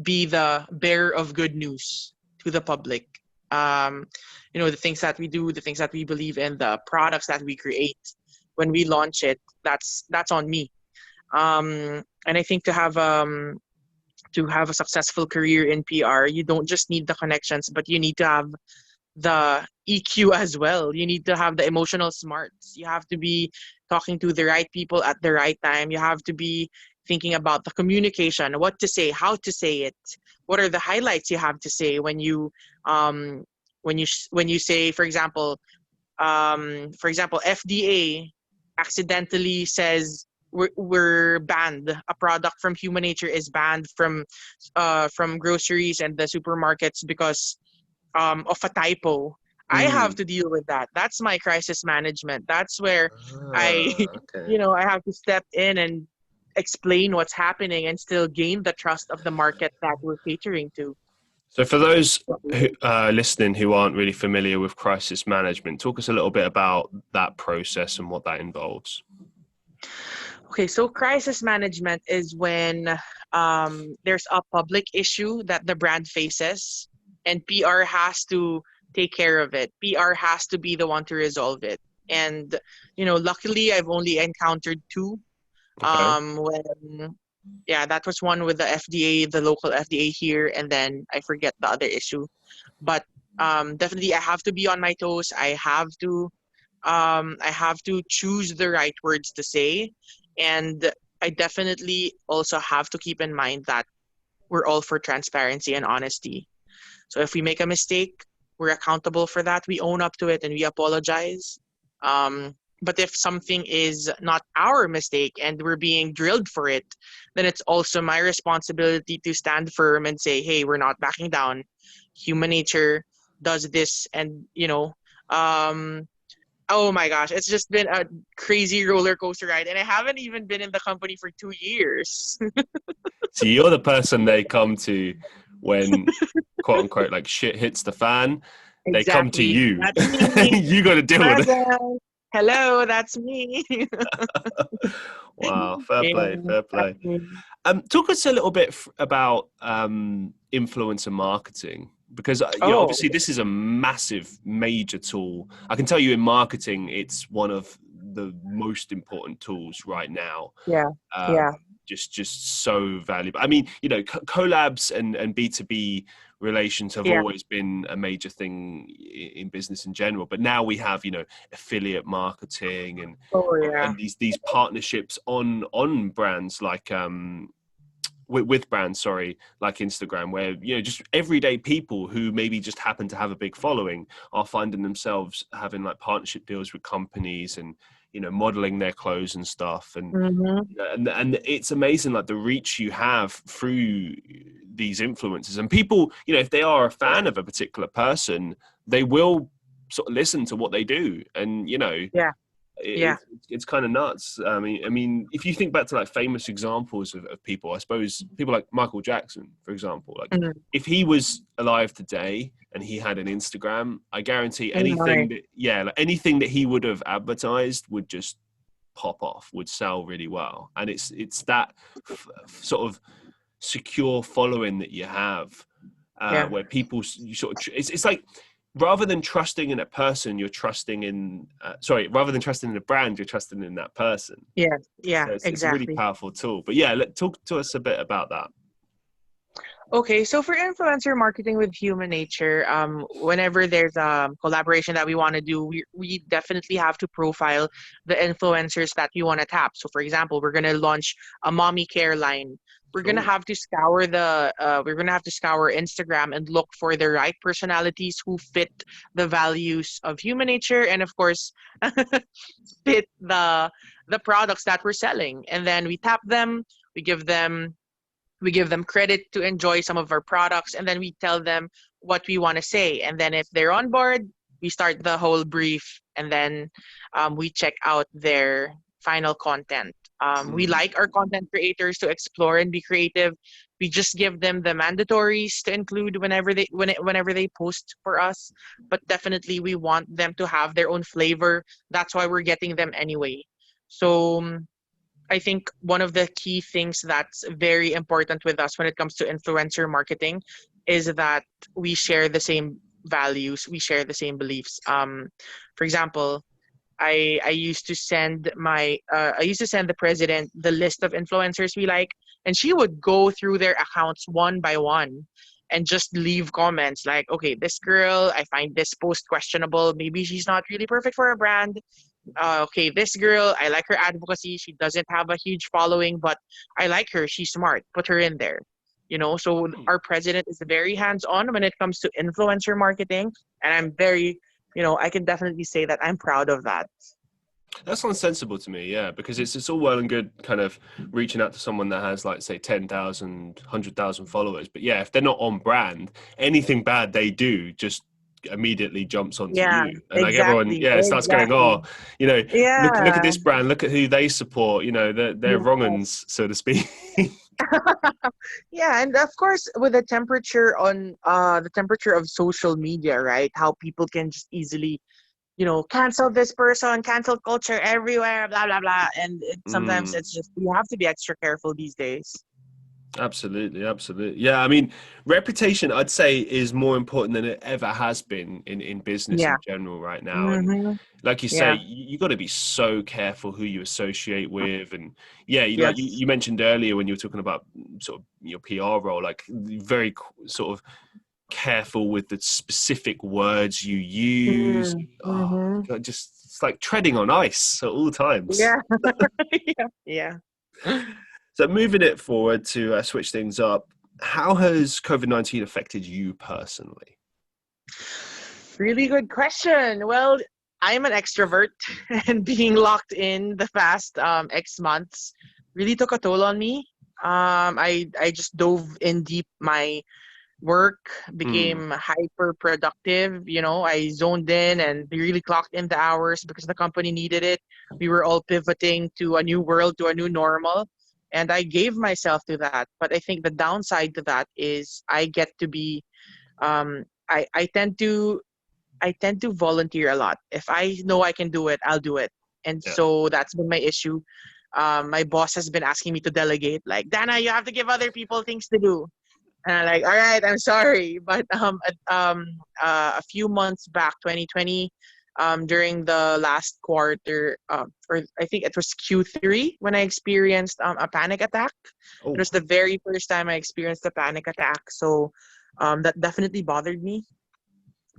be the bearer of good news to the public. Um, the things that we do, the things that we believe in, the products that we create, when we launch it, that's on me. And I think to have a successful career in PR, you don't just need the connections, but you need to have the EQ as well. You need to have the emotional smarts. You have to be talking to the right people at the right time. You have to be thinking about the communication, what to say, how to say it, what are the highlights you have to say um when you say, for example, FDA accidentally says we're banned. A product from Human Nature is banned from groceries and the supermarkets because of a typo. I have Mm. to deal with that. That's my crisis management. That's where I, Okay. I have to step in and explain what's happening and still gain the trust of the market that we're catering to. So for those who listening who aren't really familiar with crisis management, talk us a little bit about that process and what that involves. Okay, so crisis management is when there's a public issue that the brand faces, and PR has to take care of it. PR has to be the one to resolve it. And luckily, I've only encountered two. Okay. When Yeah, that was one with the FDA, the local FDA here, and then I forget the other issue. But definitely, I have to be on my toes. I have to choose the right words to say, and I definitely also have to keep in mind that we're all for transparency and honesty. So if we make a mistake, we're accountable for that. We own up to it and we apologize. Um, But if something is not our mistake and we're being drilled for it, then it's also my responsibility to stand firm and say, hey, we're not backing down. Human nature does this. And, um, oh my gosh, it's just been a crazy roller coaster ride. And I haven't even been in the company for 2 years. So you're the person they come to when, quote unquote, like shit hits the fan. They come to Exactly. you. That's me. You got to deal with it. Present. Hello, that's me. Wow, fair Yeah, play, fair that's play. me. Talk us a little bit about influencer marketing, because Oh, obviously this is a massive, major tool. I can tell you in marketing, it's one of the most important tools right now. yeah, Um, yeah, just so valuable. I mean, collabs and B2B relations have yeah. always been a major thing in business in general, but now we have affiliate marketing Oh, yeah. and these partnerships on brands like with brands, sorry, like Instagram, where just everyday people who maybe just happen to have a big following are finding themselves having like partnership deals with companies and modeling their clothes and stuff, Mm-hmm. and it's amazing, like the reach you have through these influencers. And people, if they are a fan of a particular person, they will sort of listen to what they do, and Yeah, yeah. it's kind of nuts. I mean, if you think back to like famous examples of people, I suppose people like Michael Jackson, for example, like Mm. if he was alive today and he had an Instagram, I guarantee Oh my. like anything that he would have advertised would just pop off, would sell really well. And it's that sort of secure following that you have, Yeah, where people you sort of it's like, rather than trusting in a person, you're trusting in rather than trusting in a brand, you're trusting in that person. yeah, yeah, So it's a really exactly. powerful tool. But yeah, talk to us a bit about that. Okay, so for influencer marketing with human nature, whenever there's a collaboration that we want to do, we definitely have to profile the influencers that we want to tap. So, for example, we're gonna launch a mommy care line. Cool. We're gonna have to scour Instagram and look for the right personalities who fit the values of human nature, and of course, fit the products that we're selling. And then we tap them, we give them we give them credit to enjoy some of our products, and then we tell them what we want to say. And then if they're on board, we start the whole brief, and then we check out their final content. We Mm. like our content creators to explore and be creative. We just give them the mandatories to include whenever they post for us, but definitely we want them to have their own flavor. That's why we're getting them anyway. So I think one of the key things that's very important with us when it comes to influencer marketing is that we share the same values, we share the same beliefs. For example, I used to send the president the list of influencers we like, and she would go through their accounts one by one and just leave comments like, okay, this girl, I find this post questionable. Maybe she's not really perfect for a brand. Okay, this girl, I like her advocacy. She doesn't have a huge following, but I like her. She's smart. Put her in there. So our president is very hands-on when it comes to influencer marketing, and I'm very, I can definitely say that I'm proud of that. That sounds sensible to me, yeah, because it's all well and good kind of reaching out to someone that has, like, say, 10,000, 100,000 followers. But yeah, if they're not on brand, anything bad they do just immediately jumps onto Yeah, you. And like everyone, exactly, yeah, it starts going, exactly. oh, look at Yeah, this brand, look at who they support, they're wrong yeah. uns, so to speak. Yeah, and of course with the temperature of social media, right? How people can just easily cancel this person, cancel culture everywhere, blah blah blah. And sometimes Mm. it's just you have to be extra careful these days. Absolutely, absolutely. Yeah, I mean, reputation, I'd say, is more important than it ever has been in business Yeah. in general right now. And Mm-hmm. like you say, Yeah. you got to be so careful who you associate with. And yeah, like Yes. you mentioned earlier when you were talking about sort of your PR role, like very sort of careful with the specific words you use. Oh, Mm-hmm. God, just it's like treading on ice at all times. Yeah. Yeah. Yeah. So moving it forward to switch things up, how has COVID-19 affected you personally? Really good question. Well, I'm an extrovert, and being locked in the past X months really took a toll on me. I just dove in deep. My work Mm, became hyper productive. I zoned in and really clocked in the hours because the company needed it. We were all pivoting to a new world, to a new normal. And I gave myself to that. But I think the downside to that is I get to be I tend to volunteer a lot. If I know I can do it, I'll do it. And yeah. so that's been my issue. My boss has been asking me to delegate, like, Dana, you have to give other people things to do. And I'm like, all right, I'm sorry. But a few months back, 2020, during the last quarter, or I think it was Q3, when I experienced a panic attack. It Oh, was the very first time I experienced a panic attack. So that definitely bothered me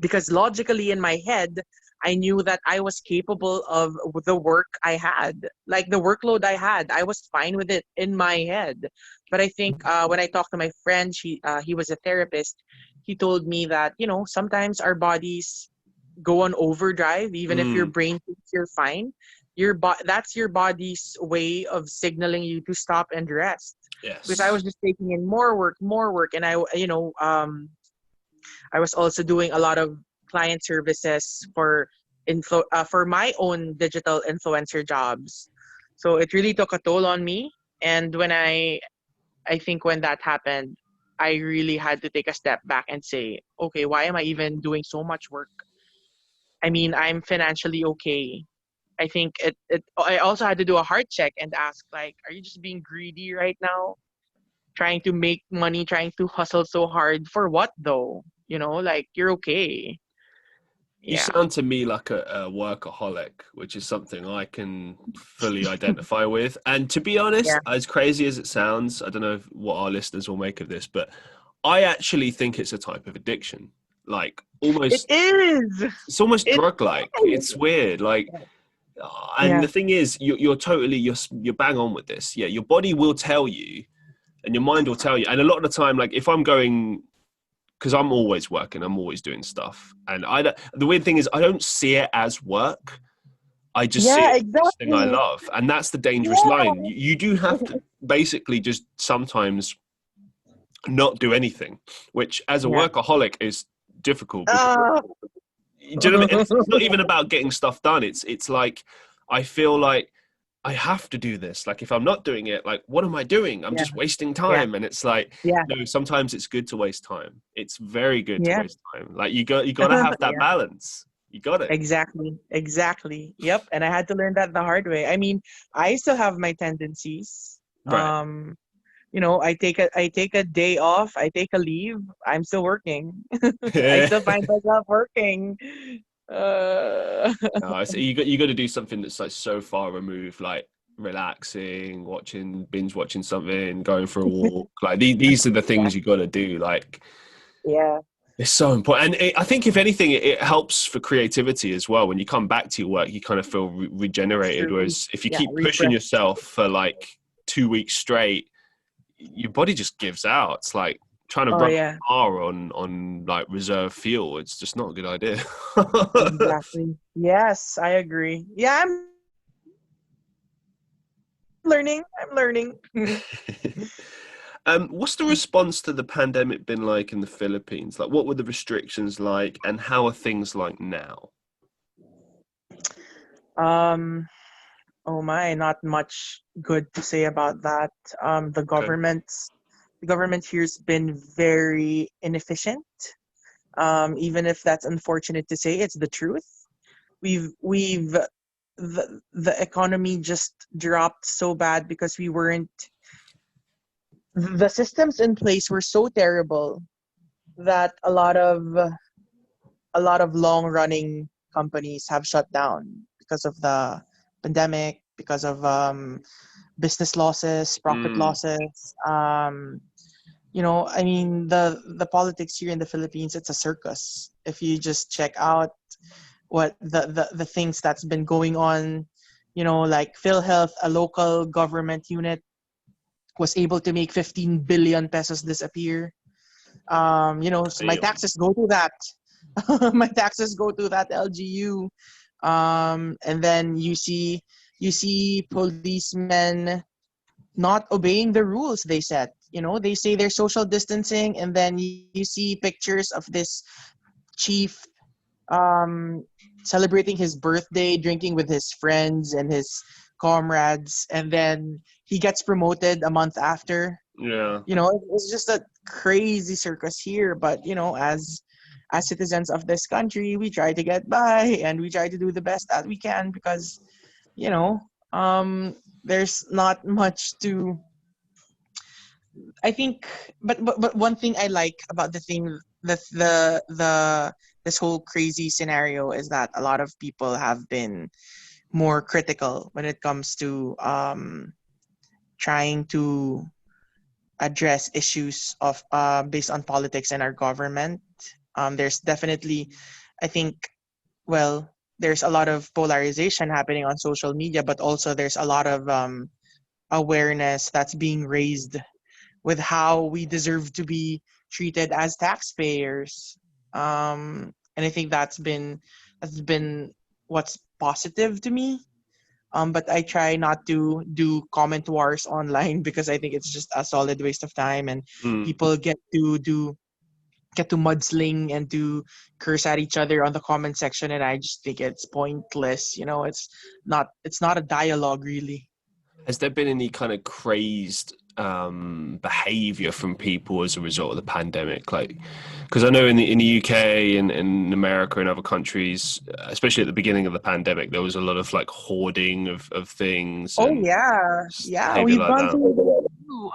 because logically in my head I knew that I was capable of the work I had, like the workload I had. I was fine with it in my head. But I think when I talked to my friend, he was a therapist. He told me that sometimes our bodies go on overdrive, even if your mm, brain thinks you're fine. That's your body's way of signaling you to stop and rest. Because I yes. was just taking in more work, and I was also doing a lot of client services for my own digital influencer jobs. So it really took a toll on me. And I think when that happened, I really had to take a step back and say, okay, why am I even doing so much work? I mean, I'm financially okay. I think I also had to do a heart check and ask, like, are you just being greedy right now? Trying to make money, trying to hustle so hard for what though? Like, you're okay. You Yeah. sound to me like a workaholic, which is something I can fully identify with. And to be honest, Yeah. as crazy as it sounds, I don't know what our listeners will make of this, but I actually think it's a type of addiction. Like It almost, is. it's almost It drug-like. It's is. weird. Like, and Yeah. the thing is, you're totally you're bang on with this. Yeah, your body will tell you, and your mind will tell you. And a lot of the time, like if I'm going because I'm always working, I'm always doing stuff, and I don't, the weird thing is I don't see it as work. I just see Yeah, it as this thing I exactly. love, and that's the dangerous Yeah. line. You do have to basically just sometimes not do anything, which as a Yeah. workaholic is difficult because Uh, do you know what I mean? And it's not even about getting stuff done. It's like I feel like I have to do this. Like if I'm not doing it, like what am I doing? I'm yeah. just wasting Yeah. time. And it's like, Yeah. no, sometimes it's good to waste time. It's very good to Yeah. waste time. Like you got to have that Yeah. balance. You got it. Exactly. Exactly. Yep. And I had to learn that the hard way. I mean, I still have my tendencies. Right. I take a day off, I take a leave, I'm still working. I Yeah. still find myself working. Uh, No, you got to do something that's like so far removed, like relaxing, binge watching something, going for a walk. Like these are the yeah. things you got to do. Like Yeah. it's so important, and I think if anything, it helps for creativity as well. When you come back to your work, you kind of feel regenerated. True. Whereas if you Yeah. keep pushing Refresh. yourself for like 2 weeks straight, your body just gives out. It's like trying to Oh run yeah. a car on like reserve fuel. It's just not a good idea. Exactly. Yes, I agree. Yeah, I'm learning. I'm learning. What's the response to the pandemic been like in the Philippines? Like, what were the restrictions like, and how are things like now? um. Oh my, not much good to say about that. The Okay. government here's been very inefficient. Even if that's unfortunate to say, it's the truth. We've the economy just dropped so bad because we weren't the systems in place were so terrible that a lot of long running companies have shut down because of the pandemic, because of business losses, profit Mm, losses. I mean, the politics here in the Philippines, it's a circus. If you just check out what the things that's been going on, like PhilHealth, a local government unit, was able to make 15 billion pesos disappear. So my damn. taxes go to that. My taxes go to that LGU. And then you see policemen not obeying the rules they set. They say they're social distancing, and then you see pictures of this chief um, celebrating his birthday, drinking with his friends and his comrades, and then he gets promoted a month after. Yeah. It's just a crazy circus here. But as citizens of this country, we try to get by and we try to do the best that we can because you know there's not much to I think, but one thing I like about the this whole crazy scenario is that a lot of people have been more critical when it comes to trying to address issues of based on politics and our government. There's definitely, I think, well, there's a lot of polarization happening on social media, but also there's a lot of awareness that's being raised with how we deserve to be treated as taxpayers. And I think that's been what's positive to me. But I try not to do comment wars online because I think it's just a solid waste of time, and Mm. people get to mudsling and to curse at each other on the comment section, and I just think it's pointless. It's not a dialogue really. Has there been any kind of crazed behavior from people as a result of the pandemic? Like, because I know in the UK and in America and other countries, especially at the beginning of the pandemic, there was a lot of like hoarding of things Oh and yeah, yeah. behavior We've like gone that. through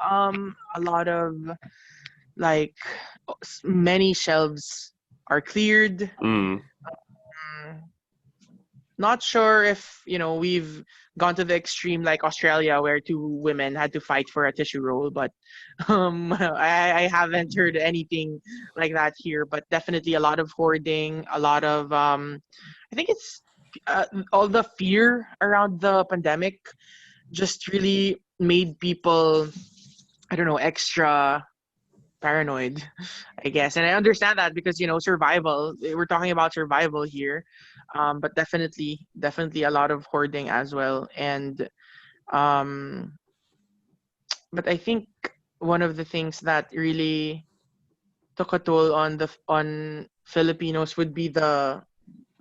a lot of like many shelves are cleared. Mm. Mm, Not sure if we've gone to the extreme like Australia where two women had to fight for a tissue roll, but I haven't heard anything like that here. But definitely a lot of hoarding, a lot of I think it's all the fear around the pandemic just really made people, I don't know, extra paranoid, I guess. And I understand that because survival. We're talking about survival here, but definitely a lot of hoarding as well. And um, but I think one of the things that really took a toll on Filipinos would be the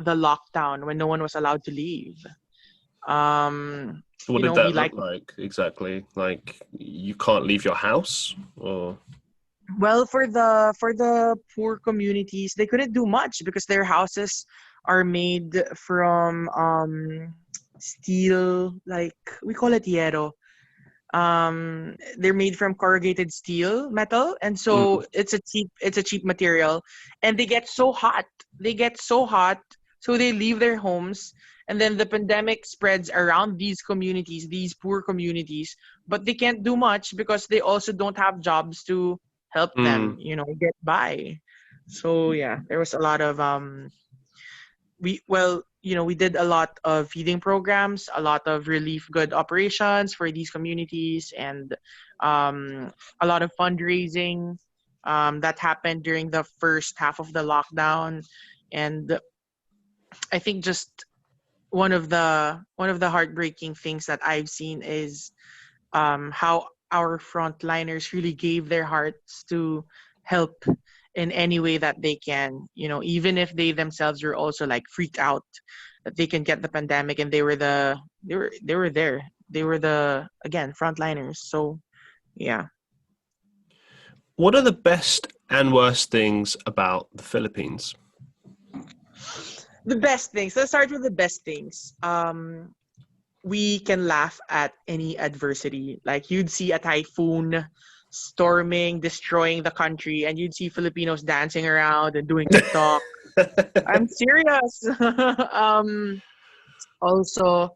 lockdown when no one was allowed to leave. Um, What did we that like look like exactly? Like you can't leave your house, or Well, for the poor communities, they couldn't do much because their houses are made from steel, like we call it hierro. They're made from corrugated steel metal, and mm, so it's a cheap material, and they get so hot. They get so hot, so they leave their homes, and then the pandemic spreads around these communities, these poor communities, but they can't do much because they also don't have jobs to help them, mm. get by. So yeah, there was a lot of we did a lot of feeding programs, a lot of relief good operations for these communities, and um, a lot of fundraising that happened during the first half of the lockdown. And I think just one of the heartbreaking things that I've seen is how our frontliners really gave their hearts to help in any way that they can. Even if they themselves were also like freaked out that they can get the pandemic, and they were there. They were the again frontliners. So yeah. What are the best and worst things about the Philippines? The best things. Let's start with the best things. We can laugh at any adversity. Like you'd see a typhoon storming, destroying the country, and you'd see Filipinos dancing around and doing TikTok. I'm serious. um, Also,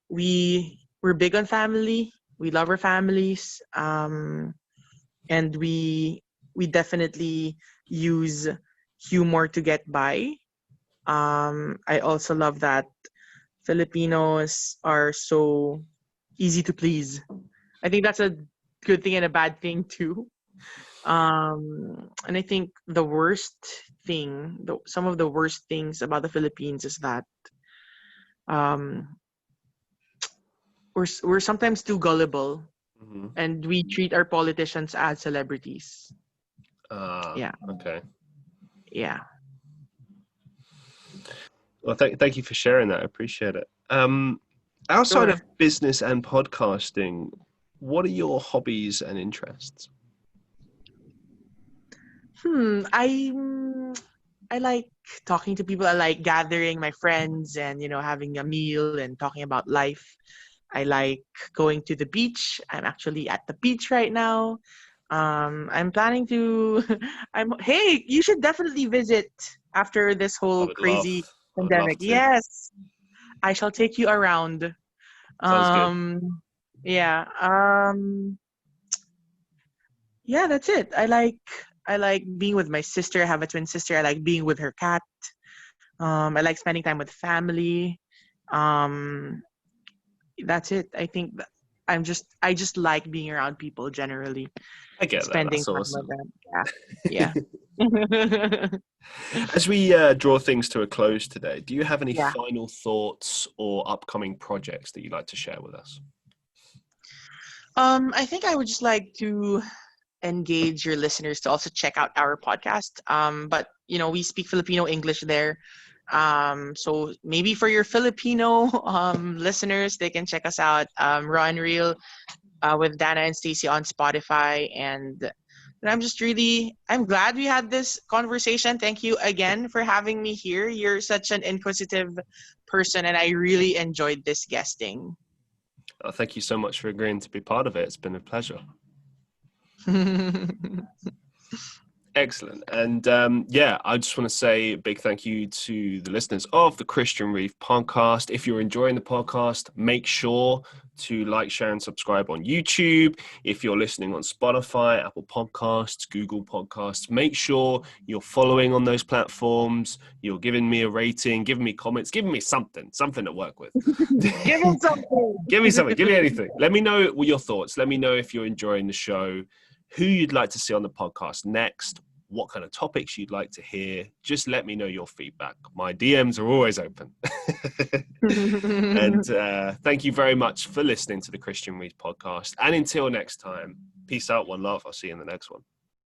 we're big on family. We love our families. And we definitely use humor to get by. I also love that Filipinos are so easy to please. I think that's a good thing and a bad thing too. And I think some of the worst things about the Philippines is that um, we're sometimes too gullible, Mm-hmm. and we treat our politicians as celebrities. Yeah, Okay. yeah. Well, thank you for sharing that. I appreciate it. Outside of Sure. business and podcasting, what are your hobbies and interests? I like talking to people. I like gathering my friends and having a meal and talking about life. I like going to the beach. I'm actually at the beach right now. I'm planning to. Hey, you should definitely visit after this I whole would love, crazy I would love pandemic. to. Yes, I shall take you around. Sounds good. Um, yeah. Yeah, that's it. I like being with my sister. I have a twin sister. I like being with her cat. I like spending time with family. Um, that's it. I think I just like being around people generally, I get that. spending That's time with awesome. them. Yeah, yeah, As we draw things to a close today, do you have any yeah. final thoughts or upcoming projects that you'd like to share with us? I think I would just like to engage your listeners to also check out our podcast. But we speak Filipino English there. So maybe for your Filipino listeners, they can check us out. Raw and Real with Dana and Stacy on Spotify. And I'm glad we had this conversation. Thank you again for having me here. You're such an inquisitive person, and I really enjoyed this guesting. Thank you so much for agreeing to be part of it. It's been a pleasure. Excellent. And yeah, I just want to say a big thank you to the listeners of the Christian Reeve podcast. If you're enjoying the podcast, make sure to like, share, and subscribe on YouTube. If you're listening on Spotify, Apple Podcasts, Google Podcasts, make sure you're following on those platforms. You're giving me a rating, giving me comments, giving me something to work with. Give him something. Give me something. Give me anything. Let me know your thoughts. Let me know if you're enjoying the show, who you'd like to see on the podcast next, what kind of topics you'd like to hear. Just let me know your feedback. My DMs are always open. And thank you very much for listening to the Christian Reeve podcast. And until next time, peace out, one love. I'll see you in the next one.